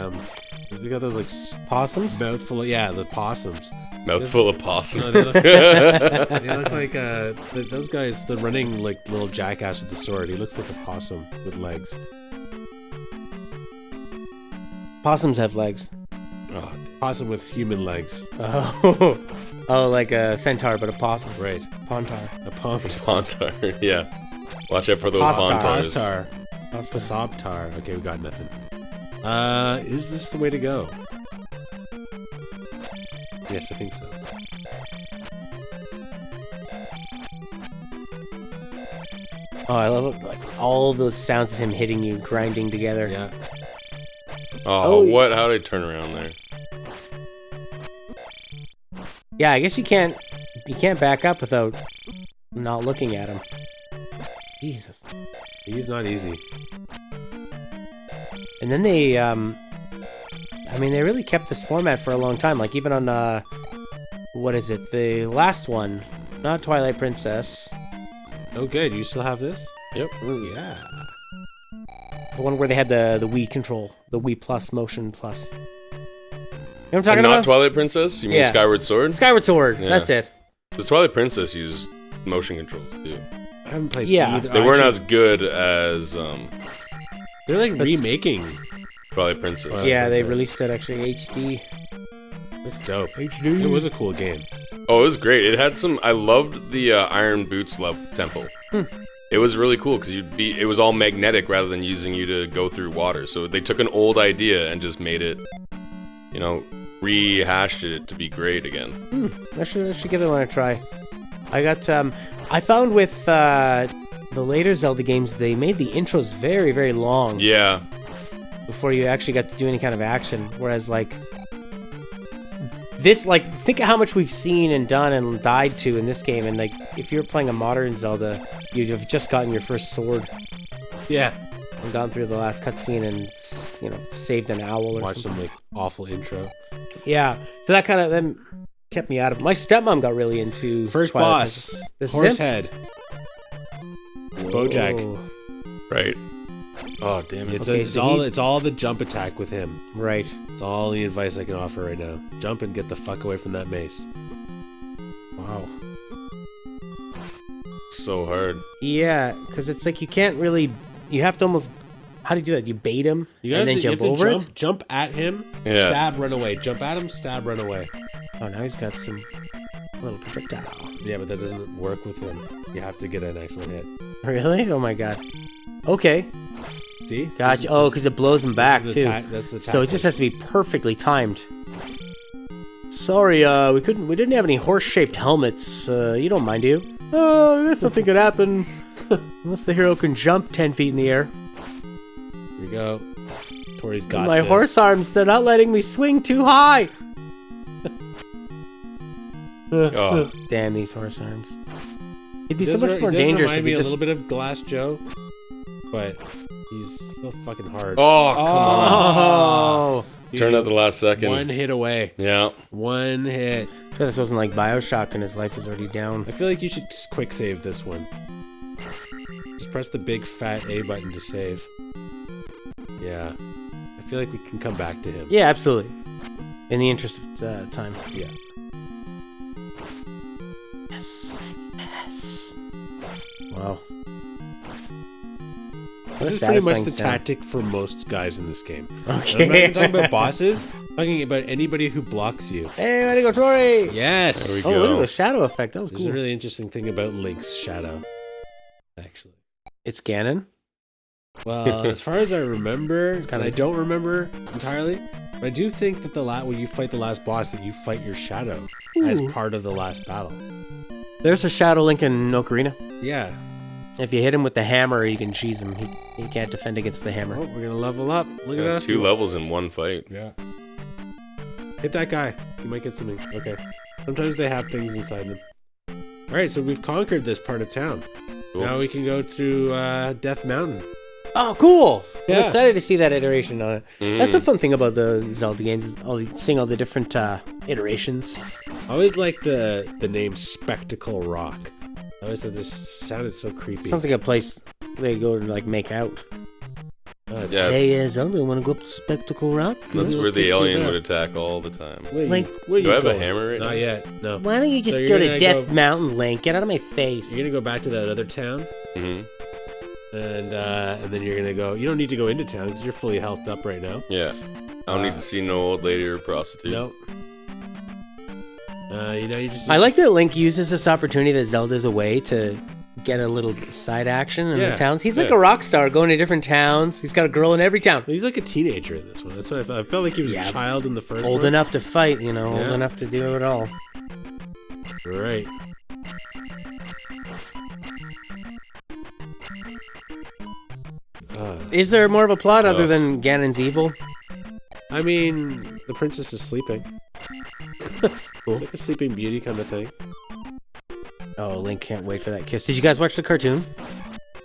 got those like possums. Mouthful of the possums. Mouthful of possum. No, they look like those guys. The running like little jackass with the sword. He looks like a possum with legs. Possums have legs. Oh, Possum with human legs. Oh, oh, like a centaur, but a possum. Right. Pontar. A pom. Pontar. Yeah. Watch out for those Postar. Pontars. Postar. Okay, we got nothing. Is this the way to go? Yes, I think so. Oh, I love it. Like all those sounds of him hitting you, grinding together. Yeah. Oh, Oh, what? How did I turn around there? Yeah, I guess you can't back up without not looking at him. Jesus. He's not easy. And then they, I mean, they really kept this format for a long time. Like even on, what is it? The last one, not Twilight Princess. Oh, good. You still have this? Yep. Oh, yeah. The one where they had the Wii control, the Wii Plus, Motion Plus. You know what I'm talking And not about? Twilight Princess? You mean Yeah. Skyward Sword? Skyward Sword. Yeah. That's it. The Twilight Princess used motion controls too. I haven't played Yeah. either. They weren't Actually, as good as They're like That's- remaking. Twilight Princess. Twilight Yeah, they Princess. released it actually HD. That's dope. It was a cool game. Oh, it was great. It had some. I loved the Iron Boots temple. It was really cool because it was all magnetic rather than using you to go through water. So they took an old idea and just made it, rehashed it to be great again. I should give that one a try. I got I found with the later Zelda games they made the intros very, very long Yeah. before you actually got to do any kind of action. Whereas like this, like think of how much we've seen and done and died to in this game, and like if you're playing a modern Zelda, you'd have just gotten your first sword Yeah. and gone through the last cutscene and saved an owl or Watch something. some like awful intro. Yeah, so that kind of then kept me out of it. My stepmom got really into First Twilight boss. Princess. This is Horse it? head. Bojack. Oh, Right. Oh, damn it. Okay, so It's all the jump attack with him. right. It's all the advice I can offer right now. Jump and get the fuck away from that mace. Wow. So hard. Yeah, because it's like you can't really. You have to almost. How do you do that? You bait him You and then jump over it. Jump at him. Yeah. Stab, run away. Jump at him. Stab, run away. Oh, now he's got some little projectile. Yeah, but that doesn't work with him. You have to get an actual hit. Really? Oh my god. Okay, See? gotcha. Oh, because it blows him back too. That's the So it just has to be perfectly timed. Sorry, we didn't have any horse-shaped helmets. You don't mind, do you? Oh, I guess nothing could happen unless the hero can jump 10 feet in the air. Here we go. Tory's got My this. horse arms—they're not letting me swing too high. Oh. Damn these horse arms! It'd be He so does much re- more he does dangerous remind if me we a just. little bit of Glass Joe, but he's so fucking hard. Oh, come on. Oh, Dude, Turned out the last second. One hit away. Yeah. One hit. this wasn't like BioShock and his life was already down. I feel like you should just quick save this one. Just press the big fat A button to save. Yeah. I feel like we can come back to him. Yeah, absolutely. In the interest of time. Yeah. Yes. Yes. Wow. This is pretty much the tactic for most guys in this game. Okay. I'm not even talking about bosses. I'm talking about anybody who blocks you. Hey, way to go, Tory! Yes. There we Oh, look go. at the shadow effect. That was There's cool. a really interesting thing about Link's shadow. Actually. It's Ganon. Well, as far as I remember, kinda- I don't remember entirely, but I do think that when you fight the last boss, that you fight your shadow as Ooh. part of the last battle. There's a Shadow Link in Ocarina. Yeah. If you hit him with the hammer, you can cheese him. He can't defend against the Oh, hammer. we're gonna level up. Look at Yeah, us. 2 levels in one fight. Yeah. Hit that guy. You might get something. Okay. Sometimes they have things inside them. All right, so we've conquered this part of town. Cool. Now we can go to Death Mountain. Oh, cool! Yeah. I'm excited to see that iteration on it. That's the Mm. fun thing about the Zelda games, is seeing all the different iterations. I always like the name Spectacle Rock. I always thought this sounded so creepy. Sounds like a place they go to like make out. It's- Yeah. Hey, Zelda, want to go up to Spectacle Rock? That's Yeah, where the take you alien there. would attack all the time. Where Like- where Do I have a going? hammer right Not now? yet. No. Why don't you just So go you're to gonna Death go- Mountain, Link? Get out of my face. You're gonna go back to that other town, Hmm. and then you're gonna go. You don't need to go into town because you're fully healthed up right now. Yeah. I don't need to see no old lady or prostitute. Nope. You just. I like that Link uses this opportunity that Zelda's away to get a little side action in the towns. He's like a rock star going to different towns. He's got a girl in every town. He's like a teenager in this one. That's what I felt like he was a child in the first one. Old enough to fight, old enough to do it all. Right. Is there more of a plot other than Ganon's evil? I mean, the princess is sleeping. Cool. It's like a Sleeping Beauty kind of thing. Oh, Link can't wait for that kiss. Did you guys watch the cartoon?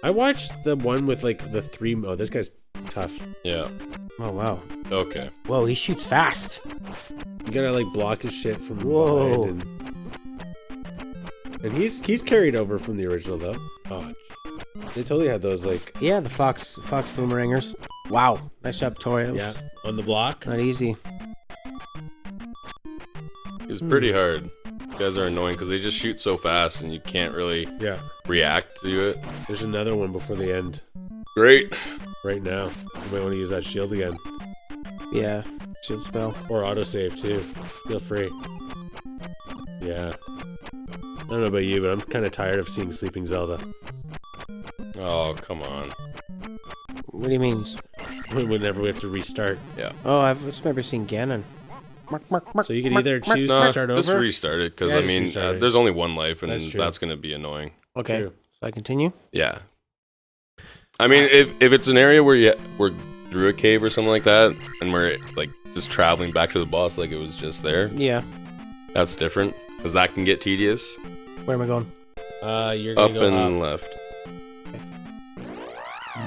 I watched the one with like the 3. Oh, this guy's tough. Yeah. Oh, wow. Okay. Whoa, he shoots fast. You gotta like block his shit from Whoa. behind. And he's carried over from the original though. Oh, they totally had those like. Yeah, the fox boomerangers. Wow, nice job, Tory. Yeah, on the block. Not easy. It's pretty hard. You guys are annoying because they just shoot so fast and you can't really react to it. There's another one before the end. Great. Right now. You might want to use that shield again. Yeah, shield spell. Or autosave too. Feel free. Yeah. I don't know about you, but I'm kind of tired of seeing Sleeping Zelda. Oh, come on. What do you mean? Whenever we have to restart. Yeah. Oh, I've just never seen Ganon. So you can either choose to start just over? restart it, because, there's only one life, and that's going to be annoying. Okay, True. so I continue? Yeah. I mean, if it's an area where we're through a cave or something like that, and we're, like, just traveling back to the boss like it was just there. Yeah. That's different, because that can get tedious. Where am I going? You're up going to go and left. Okay.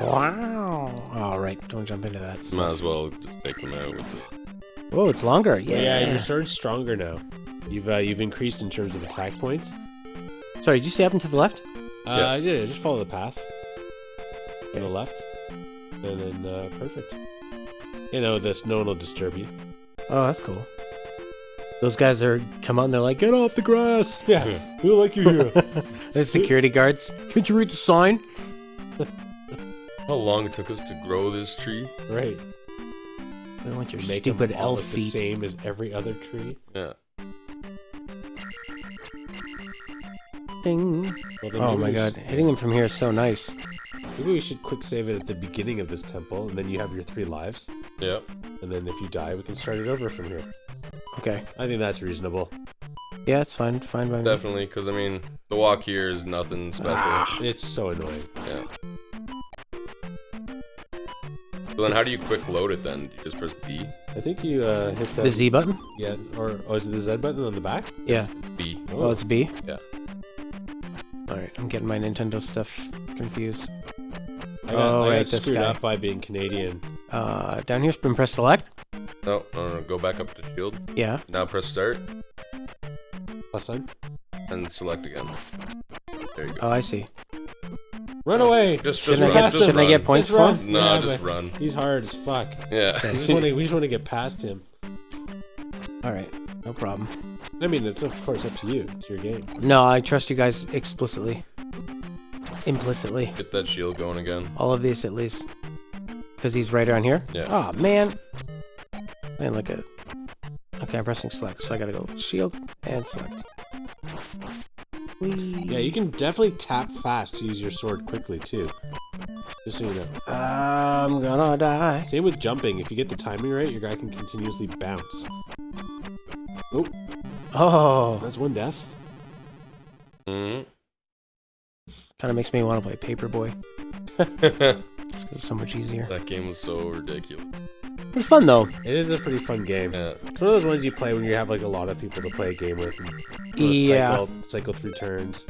Wow. All right, don't jump into that stuff. Might as well just take them out with it. Oh, it's longer. Yeah, your sword's stronger now. You've increased in terms of attack points. Sorry, did you say up and to the left? I did. Just follow the path. To the left. And then, perfect. This no one will disturb you. Oh, that's cool. Those guys come out and they're like, get off the grass. Yeah, we don't like you here. The security guards. Can't you read the sign? How long it took us to grow this tree? Right. I don't want your Make stupid them all elf look feet. the same as every other tree. Yeah. Ding. Well, Oh my god, hitting them from here is so nice. Maybe we should quick save it at the beginning of this temple, and then you have your 3 lives. Yeah. And then if you die, we can start it over from here. Okay. I think that's reasonable. Yeah, it's fine. Fine by me. Definitely, because, I mean, the walk here is nothing special. It's so annoying. Yeah. So then how do you quick load it then? Do you just press B? I think you hit The Z button? Yeah, or is it the Z button on the back? Yeah. B. Oh, it's B? Yeah. Alright, I'm getting my Nintendo stuff confused. I got this screwed guy. up by being Canadian. Down here, press select? No, go back up to shield. Yeah. Now press start, Plus sign. and select again. There you go. Oh, I see. Run away! Just Shouldn't run. I Just run. get points Just for run. him? No, Yeah, just but run. He's hard as fuck. Yeah. We just want to get past him. Alright, no problem. I mean, it's of course up to you. It's your game. No, I trust you guys explicitly. Implicitly. Get that shield going again. All of these, at least. Because he's right around here? Yeah. Oh, man. Man, look at it. Okay, I'm pressing select, so I gotta go shield and select. Whee. Yeah, you can definitely tap fast to use your sword quickly too. Just so you know. I'm gonna die. Same with jumping. If you get the timing right, your guy can continuously bounce. Oh, Oh, that's one death. Mm-hmm. kind of makes me want to play Paperboy. It's so much easier. That game was so ridiculous. It was fun though. It is a pretty fun game. Yeah. It's one of those ones you play when you have like a lot of people to play a game with. And Yeah. cycle through turns.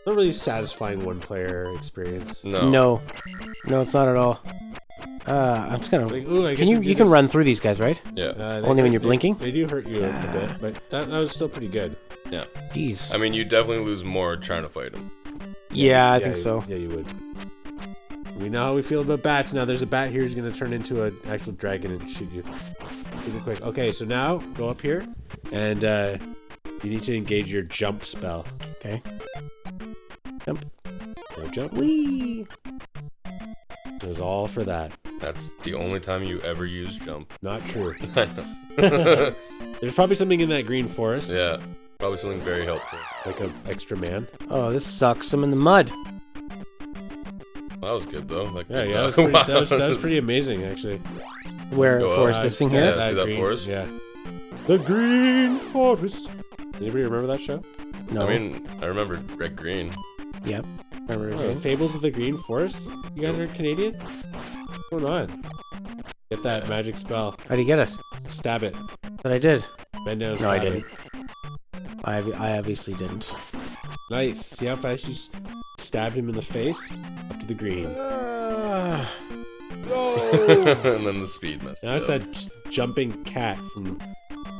Not really satisfying one-player experience. No. No, it's not at all. I'm just gonna. Like, ooh, I Can get you to do can this. run through these guys, right? Yeah. Only when you're blinking? They do hurt you a bit, but that was still pretty good. Yeah. Jeez. I mean, you definitely lose more trying to fight him. Yeah, I think so. Yeah, you would. We know how we feel about bats. Now there's a bat here who's going to turn into an actual dragon and shoot you. Super quick. Okay, so now go up here, and you need to engage your jump spell. Okay. Jump. No jump. Whee! It was all for that. That's the only time you ever use jump. Not true. I know. There's probably something in that green forest. Yeah, probably something very helpful. Like an extra man. Oh, this sucks. I'm in the mud. That was good though. That was pretty, that was pretty amazing, actually. Where Go forest? up. This thing Yeah, here? see that green, forest? Yeah. The green forest. Anybody remember that show? No. I mean, I remember Red Green. Yep. Remember Oh, again? Fables of the Green Forest? You guys are Canadian? What's going on? Get that magic spell. How do you get it? Stab it. But I did. Bend down. No, I stab didn't. I obviously didn't. It. Nice. See how fast you stabbed him in the face? Up to the green. Uh, And then the speed messed Now it's up. that jumping cat from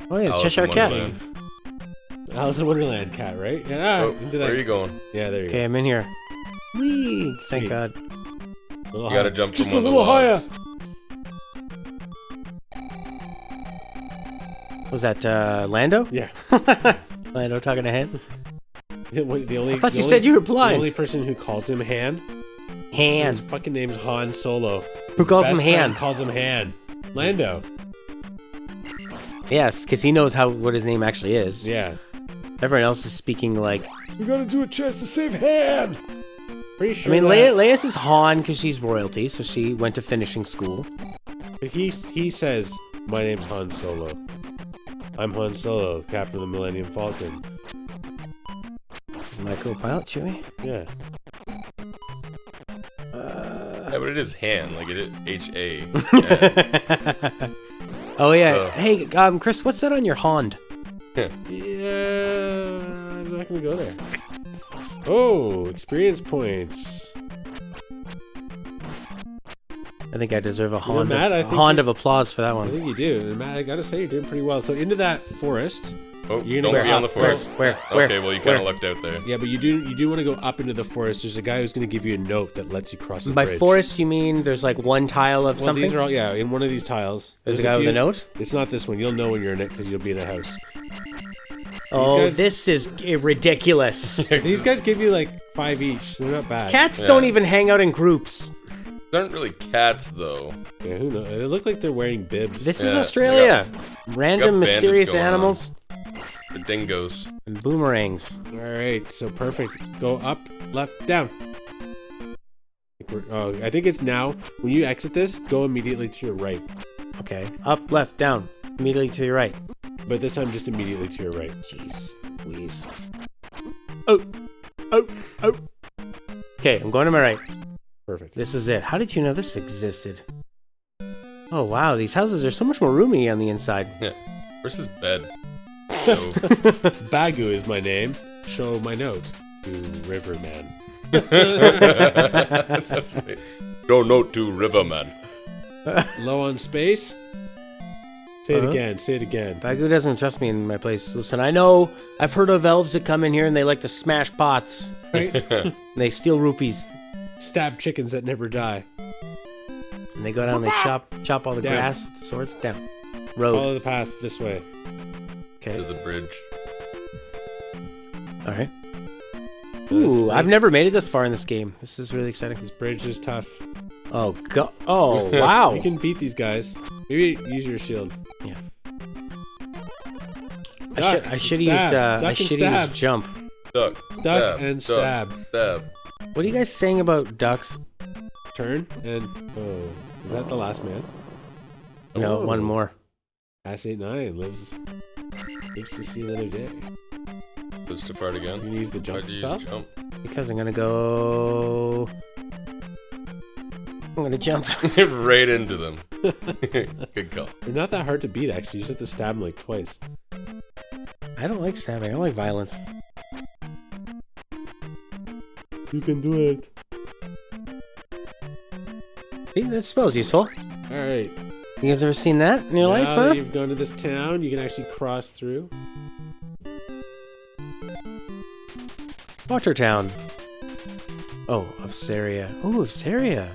oh yeah, Alice Cheshire in Cat. Wonderland. Alice in Wonderland cat, right? Yeah. Oh, Into where that. are you going? Yeah, there you Okay, I'm in here. Whee! Thank Sweet. God. go. A little You gotta higher. jump Just from a one little of the higher. logs. Was that Lando? Yeah. Lando talking to Han? The only. I thought the you only- said you were The blind. only person who calls him Han. Han. His fucking name's Han Solo. Who calls him Best friend Han? Calls him Han. Lando. Yes, because he knows what his name actually is. Yeah. Everyone else is speaking like. We gotta do a chance to save Han. Pretty I sure. mean, that- Leia's is Han because she's royalty, so she went to finishing school. He says, "My name's Han Solo. I'm Han Solo, Captain of the Millennium Falcon." My co-pilot, Chewie. Yeah. Yeah, but it is Han, like it is H-A. Yeah. Oh yeah. So- Hey, Chris, what's that on your Hond? Yeah. I'm not gonna go there. Oh, experience points. I think I deserve a know, Hond, Matt, I think Hond you- of applause for that I one. think you do. And Matt, I gotta say, you're doing pretty well. So into that forest. Oh, You're don't gonna be go on the up. forest. Where? Okay, well you kind of lucked out there. Yeah, but you do want to go up into the forest. There's a guy who's gonna give you a note that lets you cross the By bridge. forest, you mean there's like one tile of Well, something? these are all in one of these tiles. There's a There's guy with a few- note? It's not this one. You'll know when you're in it because you'll be in a house. Oh, guys- this is ridiculous. These guys give you like 5 each, so they're not bad. Cats Yeah. don't even hang out in groups. These aren't really cats though. Yeah, who knows? They look like they're wearing bibs. This Yeah, is Australia. we Random, got bandits mysterious going on. animals The dingoes. and boomerangs. All right, so perfect. Go up, left, down. I think it's now. When you exit this, go immediately to your right. Okay. Up, left, down. Immediately to your right. But this time, just immediately to your right. Jeez. Please. Oh. Okay, I'm going to my right. Perfect. This is it. How did you know this existed? Oh, wow. These houses are so much more roomy on the inside. Yeah. Where's his bed? So, Bagu is my name. Show my note to Riverman. that's right. Go note to Riverman. Low on space. Say it Uh-huh. again. Say it again. Bagu doesn't trust me in my place. Listen, I know I've heard of elves that come in here and they like to smash pots. Right? And they steal rupees. Stab chickens that never die. And they go down and they chop all the Down. grass with the swords. Down. Road. Follow the path this way. To Okay. the bridge. All right. This Ooh, I've bridge- never made it this far in this game. This is really exciting. This bridge is tough. Oh, God. Oh, wow. You can beat these guys. Maybe use your shield. I should have used jump. Duck. Duck stab, and duck, stab. What are you guys saying about ducks? Turn and is that the last man? No, Oh. one more. Ass 8-9 lives to see another day. Let's too far You again. can use the jump Why'd you spell. use jump? Because I'm gonna go. I'm gonna jump. Right into them. Good call. They're not that hard to beat actually. You just have to stab them like twice. I don't like stabbing. I don't like violence. You can do it. See, that spell's useful. All right. You guys ever seen that in your life, Now huh? that you've gone to this town, you can actually cross through. Watertown. Oh, Upsaria. Oh, Upsaria.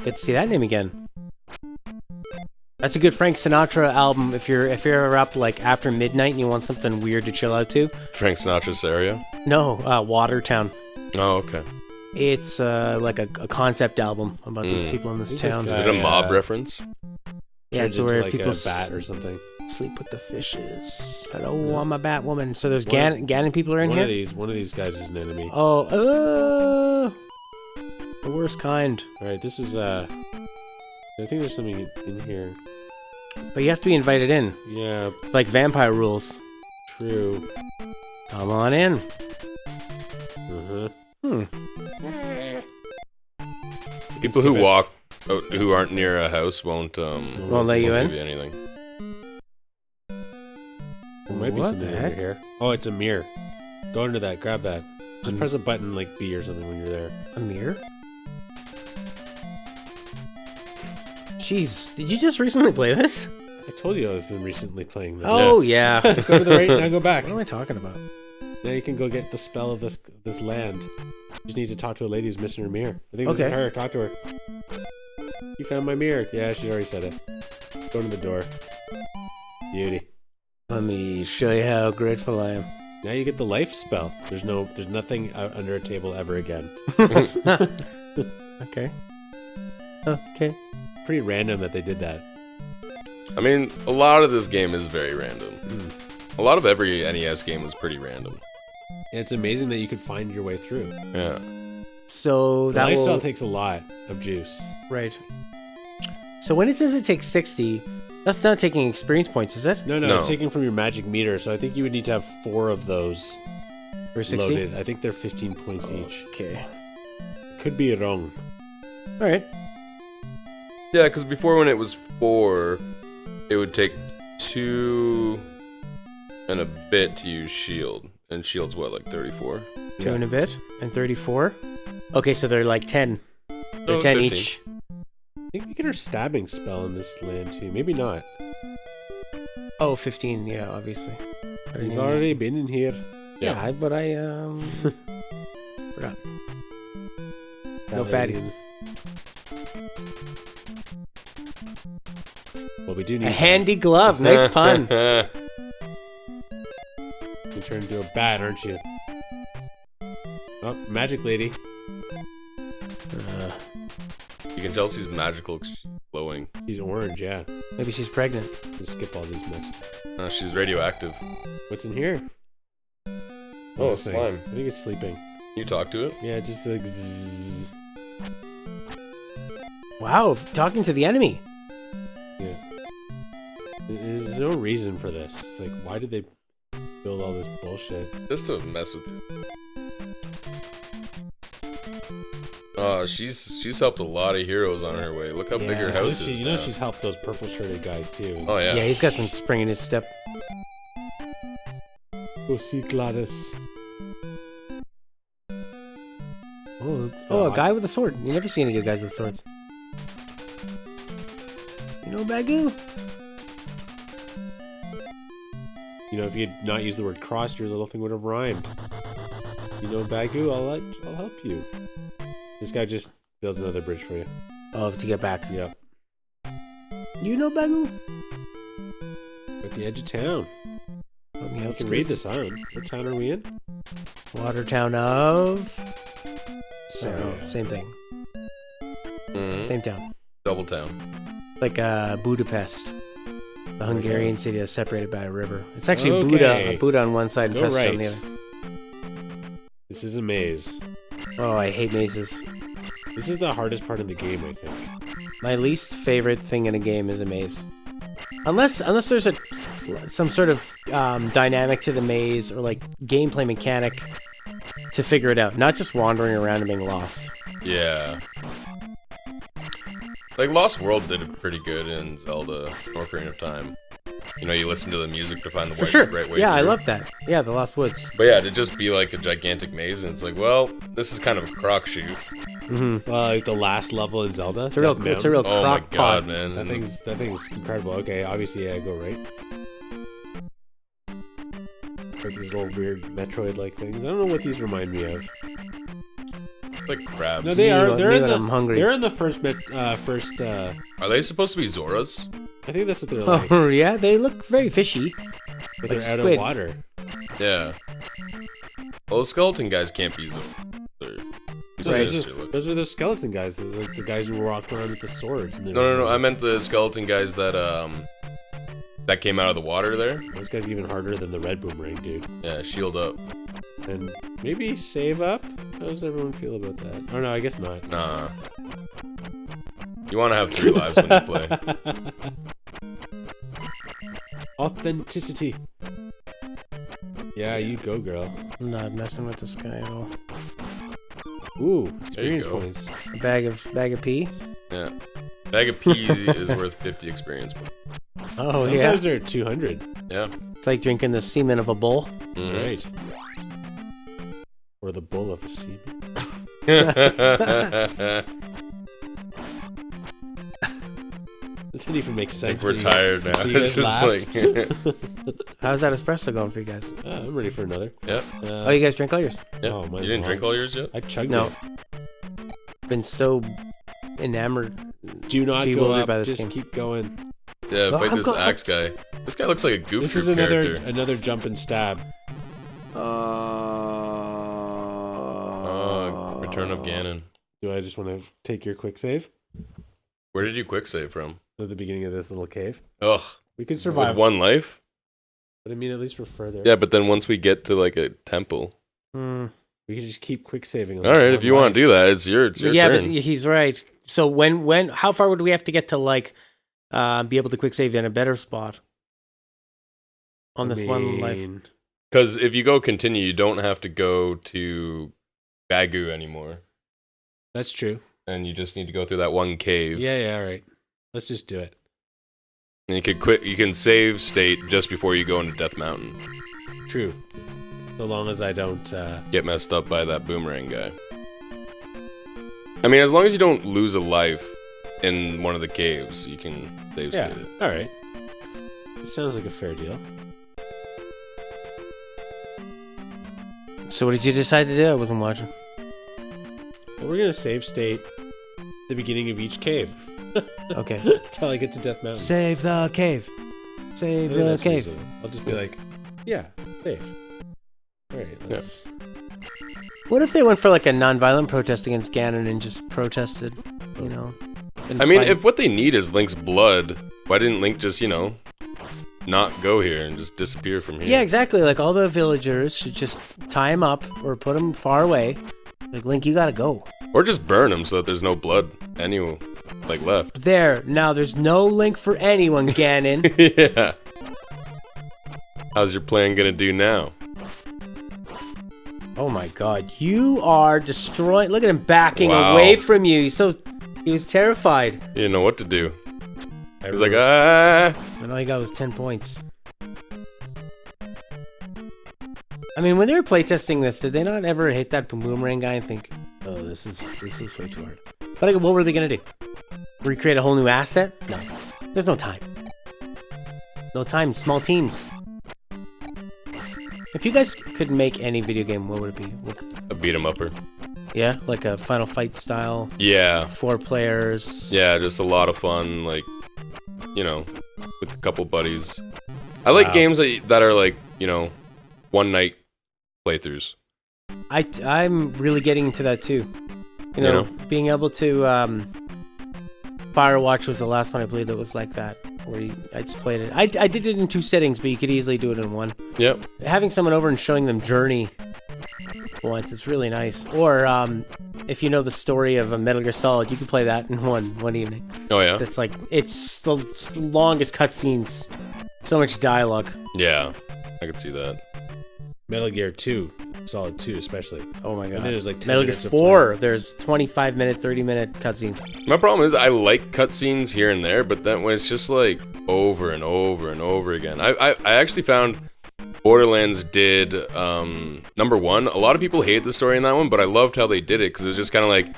Good to see that name again. That's a good Frank Sinatra album if you're ever up like after midnight and you want something weird to chill out to. Frank Sinatra's area. No, Watertown. Oh, okay. It's like a concept album about these people in this Who's town. this Is it a mob reference? Yeah, Turns it's where into, like, people a bat or something. sleep with the fishes. Hello, I'm a bat woman. So there's Ganon people are in here? One of these guys is an enemy. Oh, the worst kind. Alright, this is I think there's something in here. But you have to be invited in, Yeah, like vampire rules. true. Come on in. Uh-huh. People who walk, who aren't near a house won't let you in? give you anything. There might be What something the over heck? here. Oh, it's a mirror. Go into that, grab that. Just press a button like B or something when you're there. A mirror? Jeez, did you just recently play this? I told you I've been recently playing this. Oh, yeah. Go to the right, now go back. What am I talking about? Now you can go get the spell of this land. You just need to talk to a lady who's missing her mirror. I think this is Okay. her. Talk to her. You found my mirror. Yeah, she already said it. Go to the door. Beauty. Let me show you how grateful I am. Now you get the life spell. There's nothing under a table ever again. Okay. Okay. Pretty random that they did that. I mean, a lot of this game is very random. A lot of every NES game was pretty random. And it's amazing that you could find your way through. Yeah. So The that lifestyle will... takes a lot of juice. Right. So when it says it takes 60, that's not taking experience points, is it? No, No. it's taken from your magic meter, so I think you would need to have 4 of those For 60? loaded. I think they're 15 points each. Okay. Could be wrong. All right. Yeah, because before when it was 4, it would take 2 and a bit to use shield. And shield's what, like 34? 2 and a bit, and 34. Okay, so they're like 10. They're Oh, 10 15. each. I think we get our stabbing spell in this land too. Maybe not. Oh, 15, yeah, obviously. We've already been in here. Yeah, but I, forgot. No fatties. Well, we do need A handy glove. Nice pun. You turn into a bat, aren't you? Oh, magic lady. You can tell she's magical, glowing. She's orange, yeah. Maybe she's pregnant. Just skip all these messages. She's radioactive. What's in here? Oh, This thing. slime. I think it's sleeping. You talk to it? Yeah, just like zzz. Wow, talking to the enemy. Yeah. There's no reason for this. It's like, why did they build all this bullshit? Just to mess with you. Oh, she's helped a lot of heroes on her way. Look how big her Yeah. house She- is. you know now. she's helped those purple shirted guys too. Oh yeah. Yeah, he's got some spring in his step. Go see Gladys. Oh, a guy with a sword. You never see any good guys with swords. You know Bagu? You know, if you had not used the word cross, your little thing would have rhymed. You know, Bagu, I'll help you. This guy just builds another bridge for you. Oh, to get back. Yep. You know Bagu? At the edge of town. On the You can read the sign. What town are we in? Watertown of... Sorry. No, same thing. Mhm. Same town. Double town. Like Budapest. The Hungarian city that's separated by a river. It's actually Okay. Buda on one side and Go Pest on the right. other. This is a maze. Oh, I hate mazes. This is the hardest part of the game, I think. My least favorite thing in a game is a maze. Unless there's some sort of dynamic to the maze or like gameplay mechanic to figure it out, not just wandering around and being lost. Yeah. Like Lost World did it pretty good in Zelda Ocarina of Time. You know, you listen to the music to find the For sure. right way Yeah, I through. love that. Yeah, the Lost Woods. But yeah, to just be like a gigantic maze, and it's like, well, this is kind of a crock shoot. Mm-hmm. Like the last level in Zelda. It's a real Mountain. Oh my crock god, pot. man. That thing's incredible. Okay, obviously, yeah, go right. Like these little weird Metroid-like things. I don't know what these remind me of. It's like crabs. No, they are. They're Me in when the. I'm hungry. They're in the first. Are they supposed to be Zoras? I think that's what they're like. Oh yeah, they look very fishy. But like they're out squid. of water. Yeah. Well, the skeleton guys can't be Zoras. Sinister look. Those are the skeleton guys, the guys who were walking around with the swords. And No. I meant the skeleton guys that came out of the water there. Those guys are even harder than the red boomerang, dude. Yeah, shield up. And maybe save up? How does everyone feel about that? Oh no, I guess not. Nah. You want to have 3 lives when you play. Authenticity. Yeah, you go, girl. I'm not messing with this guy at all. Ooh, experience go. points. A bag of pee. Yeah. Bag of pee is worth 50 experience points. Oh Sometimes they're 200. Yeah. It's like drinking the semen of a bull. Mhm. Right. Or the bull of a sea. This didn't even make I sense. think we're when you guys- tired now. when you It's guys just laughed. like. How's that espresso going for you guys? I'm ready for another. Yep. Oh, you guys drink all yours? Yep. Oh, mine's You didn't long. drink all yours yet? I chugged No. it. Been so enamored. Do not go bewildered up. by this Just game. keep going. Yeah, Oh, fight I'm this go- axe guy. This guy looks like a Goof This is Troop another character. jump and stab. Return of Ganon. Do I just want to take your quick save Where did you quick save from? at the beginning of this little cave? Ugh. We could survive. With 1 life? But I mean, at least we're further. Yeah, but then once we get to like a temple. Hmm. We could just keep quick saving. on All this right, one if you want life. to do that, it's your Yeah, turn. but he's right. So how far would we have to get to like be able to quick save in a better spot on this one life? mean, Because if you go continue, you don't have to go to Bagu anymore. That's true. And you just need to go through that one cave. Yeah, all right. Let's just do it. And you could quit. You can save state just before you go into Death Mountain. True. So long as I don't. Get messed up by that boomerang guy. I mean, as long as you don't lose a life in one of the caves, you can save Yeah. state it. All right. It sounds like a fair deal. So what did you decide to do? I wasn't watching. Well, we're gonna save state the beginning of each cave Okay. until I get to Death Mountain. Save the cave. I Save think the that's cave. reasonable. I'll just be like, yeah, save. All right. Let's. What if they went for like a non-violent protest against Ganon and just protested, you know? and I mean, fight? if what they need is Link's blood, why didn't Link just, not go here and just disappear from here? Yeah, exactly. Like all the villagers should just tie him up or put him far away. Like Link, you gotta go. Or just burn him so that there's no blood left. There. Now there's no Link for anyone, Ganon. Yeah. How's your plan gonna do now? Oh my God, you are destroying. Look at him backing Wow. away from you. He was terrified. He didn't know what to do. He was like, ah. And all he got was 10 points. I mean, when they were playtesting this, did they not ever hit that boomerang guy and think, "Oh, this is way too hard"? But like, what were they gonna do? Recreate a whole new asset? No, there's no time. No time. Small teams. If you guys could make any video game, what would it be? A beat 'em upper. Yeah, like a Final Fight style, Yeah. 4 players. Yeah, just a lot of fun, with a couple buddies. I like Wow. games that are like, one night playthroughs. I'm really getting into that too. You know, You know? being able to Firewatch was the last one I played that was like that, where I just played it. I did it in 2 settings, but you could easily do it in 1. Yep. Having someone over and showing them Journey once is really nice. Or if you know the story of a Metal Gear Solid, you could play that in one evening. Oh, yeah? It's the longest cutscenes, so much dialogue. Yeah. I could see that. Metal Gear 2, Solid 2 especially. Oh my god! And then there's like 10 Metal Gear minutes of 4. There's 25-minute, 30-minute cutscenes. My problem is I like cutscenes here and there, but then when it's just like over and over and over again. I actually found Borderlands did number 1. A lot of people hate the story in that one, but I loved how they did it because it was just kind of like,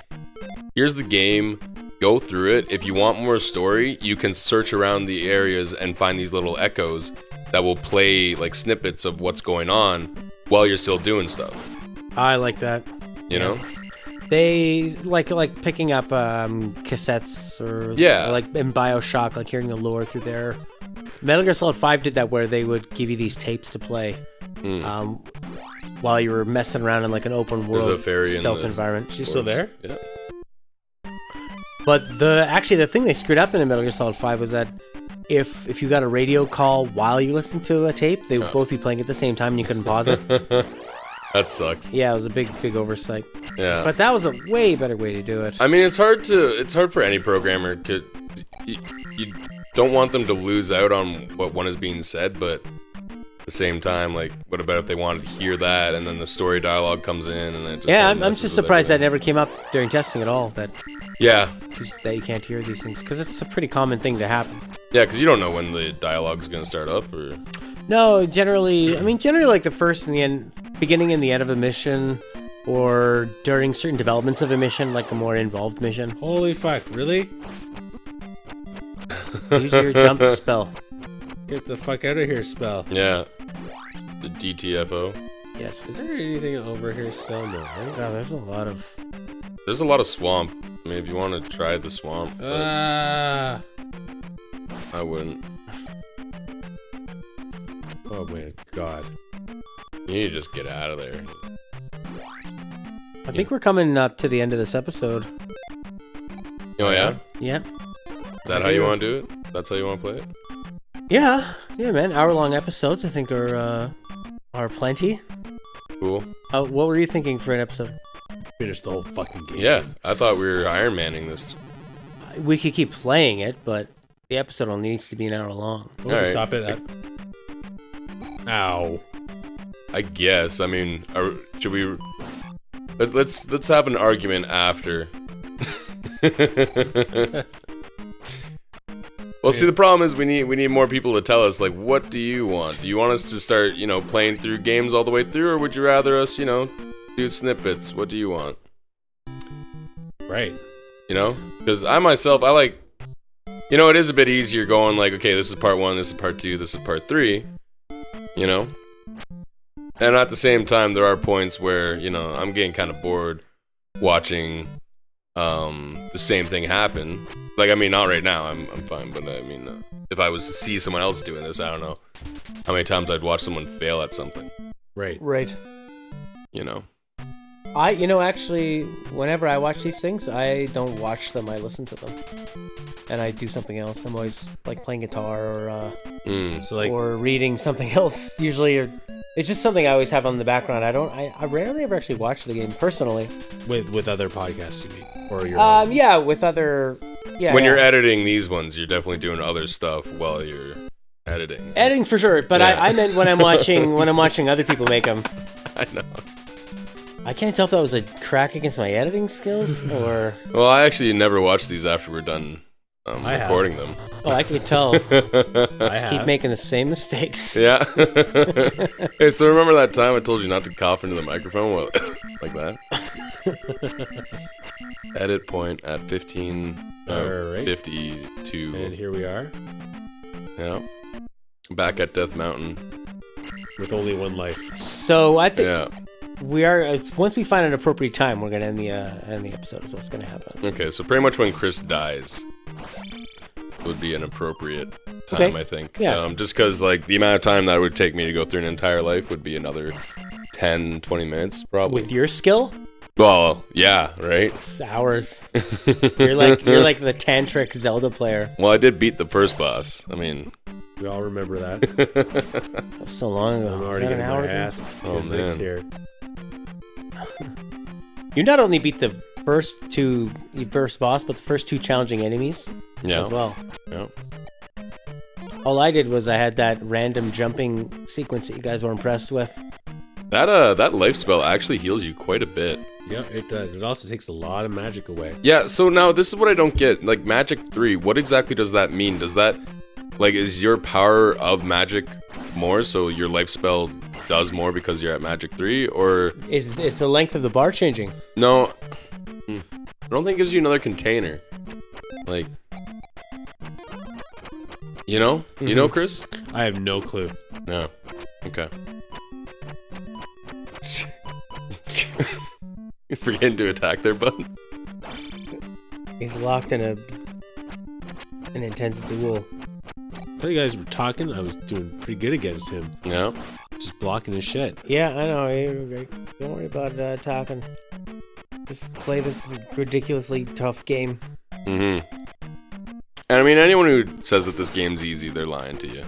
here's the game, go through it. If you want more story, you can search around the areas and find these little echoes that will play like snippets of what's going on while you're still doing stuff. I like that. You know? They like picking up cassettes or Yeah. like in BioShock, like hearing the lore through there. Metal Gear Solid 5 did that where they would give you these tapes to play. while you were messing around in like an open There's world a fairy in stealth the environment. She's still there? Yeah. But the thing they screwed up in Metal Gear Solid 5 was that if you got a radio call while you listened to a tape, they would both be playing at the same time and you couldn't pause it. That sucks. Yeah, it was a big oversight. Yeah. But that was a way better way to do it. I mean, it's hard for any programmer. You don't want them to lose out on what one is being said, but at the same time, like, what about if they wanted to hear that and then the story dialogue comes in and then it just Yeah, kinda I'm messes just with surprised that everything. never came up during testing at all. That Yeah. you can't hear these things because it's a pretty common thing to happen. Yeah, because you don't know when the dialogue's going to start up, or... No, generally like the first and the end, beginning and the end of a mission, or during certain developments of a mission, like a more involved mission. Holy fuck, really? Use your jump spell. Get the fuck out of here, spell. Yeah. The DTFO. Yes. Is there anything over here still? No, right? Oh, there's a lot of. There's a lot of swamp. I mean, if you want to try the swamp, but I wouldn't. Oh my god. You need to just get out of there. I think we're coming up to the end of this episode. Oh, yeah? Yeah. Is that how you want to do it? That's how you want to play it? Yeah, man. Hour-long episodes, I think, are plenty. Cool. What were you thinking for an episode? Finish the whole fucking game. Yeah, I thought we were Iron Manning this. We could keep playing it, but the episode only needs to be an hour long. We'll Alright. stop it at... Ow. I guess. I mean, should we... Let's have an argument after. Well, see, the problem is we need more people to tell us, like, what do you want? Do you want us to start, playing through games all the way through, or would you rather us, do snippets? What do you want? Right. Because I myself, I like, it is a bit easier going like, okay, this is part 1, this is part 2, this is part 3, And at the same time, there are points where, I'm getting kind of bored watching the same thing happen. Like, I mean, not right now, I'm fine, but I mean, if I was to see someone else doing this, I don't know how many times I'd watch someone fail at something. Right. Right. Actually, whenever I watch these things, I don't watch them, I listen to them. And I do something else. I'm always, like, playing guitar or reading something else, usually, or it's just something I always have on the background. I rarely ever actually watch the game, personally. With other podcasts, you mean? Or your own? Yeah, with other... Yeah, when you're editing these ones, you're definitely doing other stuff while you're editing. Editing for sure, but Yeah. I meant when I'm watching other people make them. I know. I can't tell if that was a crack against my editing skills or... Well, I actually never watch these after we're done I have. recording them. Oh, I can tell. I Just keep have. making the same mistakes. Yeah. Hey, so remember that time I told you not to cough into the microphone? Well, like that? Edit point at 15:52. And here we are, Yeah. Back at Death Mountain. with only one life. So I think Yeah. we are... once we find an appropriate time, we're going to end the episode is what's going to happen. Okay, so pretty much when Chris dies would be an appropriate time, Okay. I think. Yeah. Just because, like, the amount of time that would take me to go through an entire life would be another 10, 20 minutes, probably. With your skill, Well, yeah, right? it's hours. You're like the tantric Zelda player. Well, I did beat the first boss. I mean... We all remember that. That was so long ago. I'm Was already that an getting hour my ago? ass Oh, physicked man. here. You not only beat the first boss, but the first 2 challenging enemies Yeah. as well. Yeah. All I did was I had that random jumping sequence that you guys were impressed with. That life spell actually heals you quite a bit. Yeah, it does. It also takes a lot of magic away. Yeah, so now this is what I don't get. Like, Magic 3, what exactly does that mean? Does that... Like, is your power of magic more, so your life spell does more because you're at Magic 3? Or... Is the length of the bar changing? No. I don't think it gives you another container. Like... You know? You know, Chris? I have no clue. No. Okay. Forgetting to attack there, bud. He's locked in an intense duel. Until you guys were talking, I was doing pretty good against him. Yeah. Just blocking his shit. Yeah, I know. Don't worry about talking. Just play this ridiculously tough game. Mm-hmm. And I mean, anyone who says that this game's easy, they're lying to you.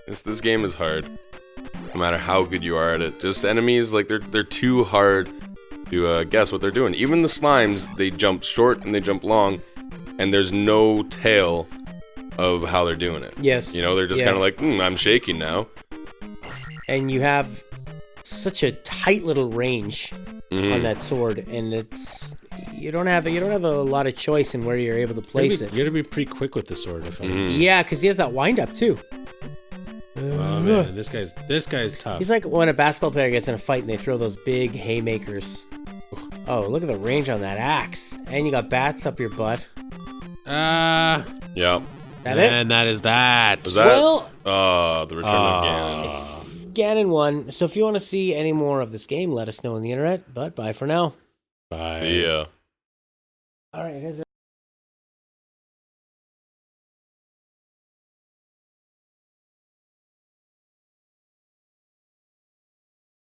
This game is hard. No matter how good you are at it. Just enemies, like, they're too hard to guess what they're doing. Even the slimes, they jump short and they jump long, and there's no tail of how they're doing it. Yes. You know, they're just kind of like, I'm shaking now. And you have such a tight little range on that sword, and you don't have a lot of choice in where you're able to place it. You gotta be pretty quick with the sword. Yeah, because he has that wind up too. Oh man, this guy's tough. He's like when a basketball player gets in a fight and they throw those big haymakers. Oh, look at the range on that axe, and you got bats up your butt. Yeah. That it? And that is that. Was that? Well, the return of Ganon. Ganon won. So if you want to see any more of this game, let us know on the internet. But bye for now. Bye. See ya. All right, here's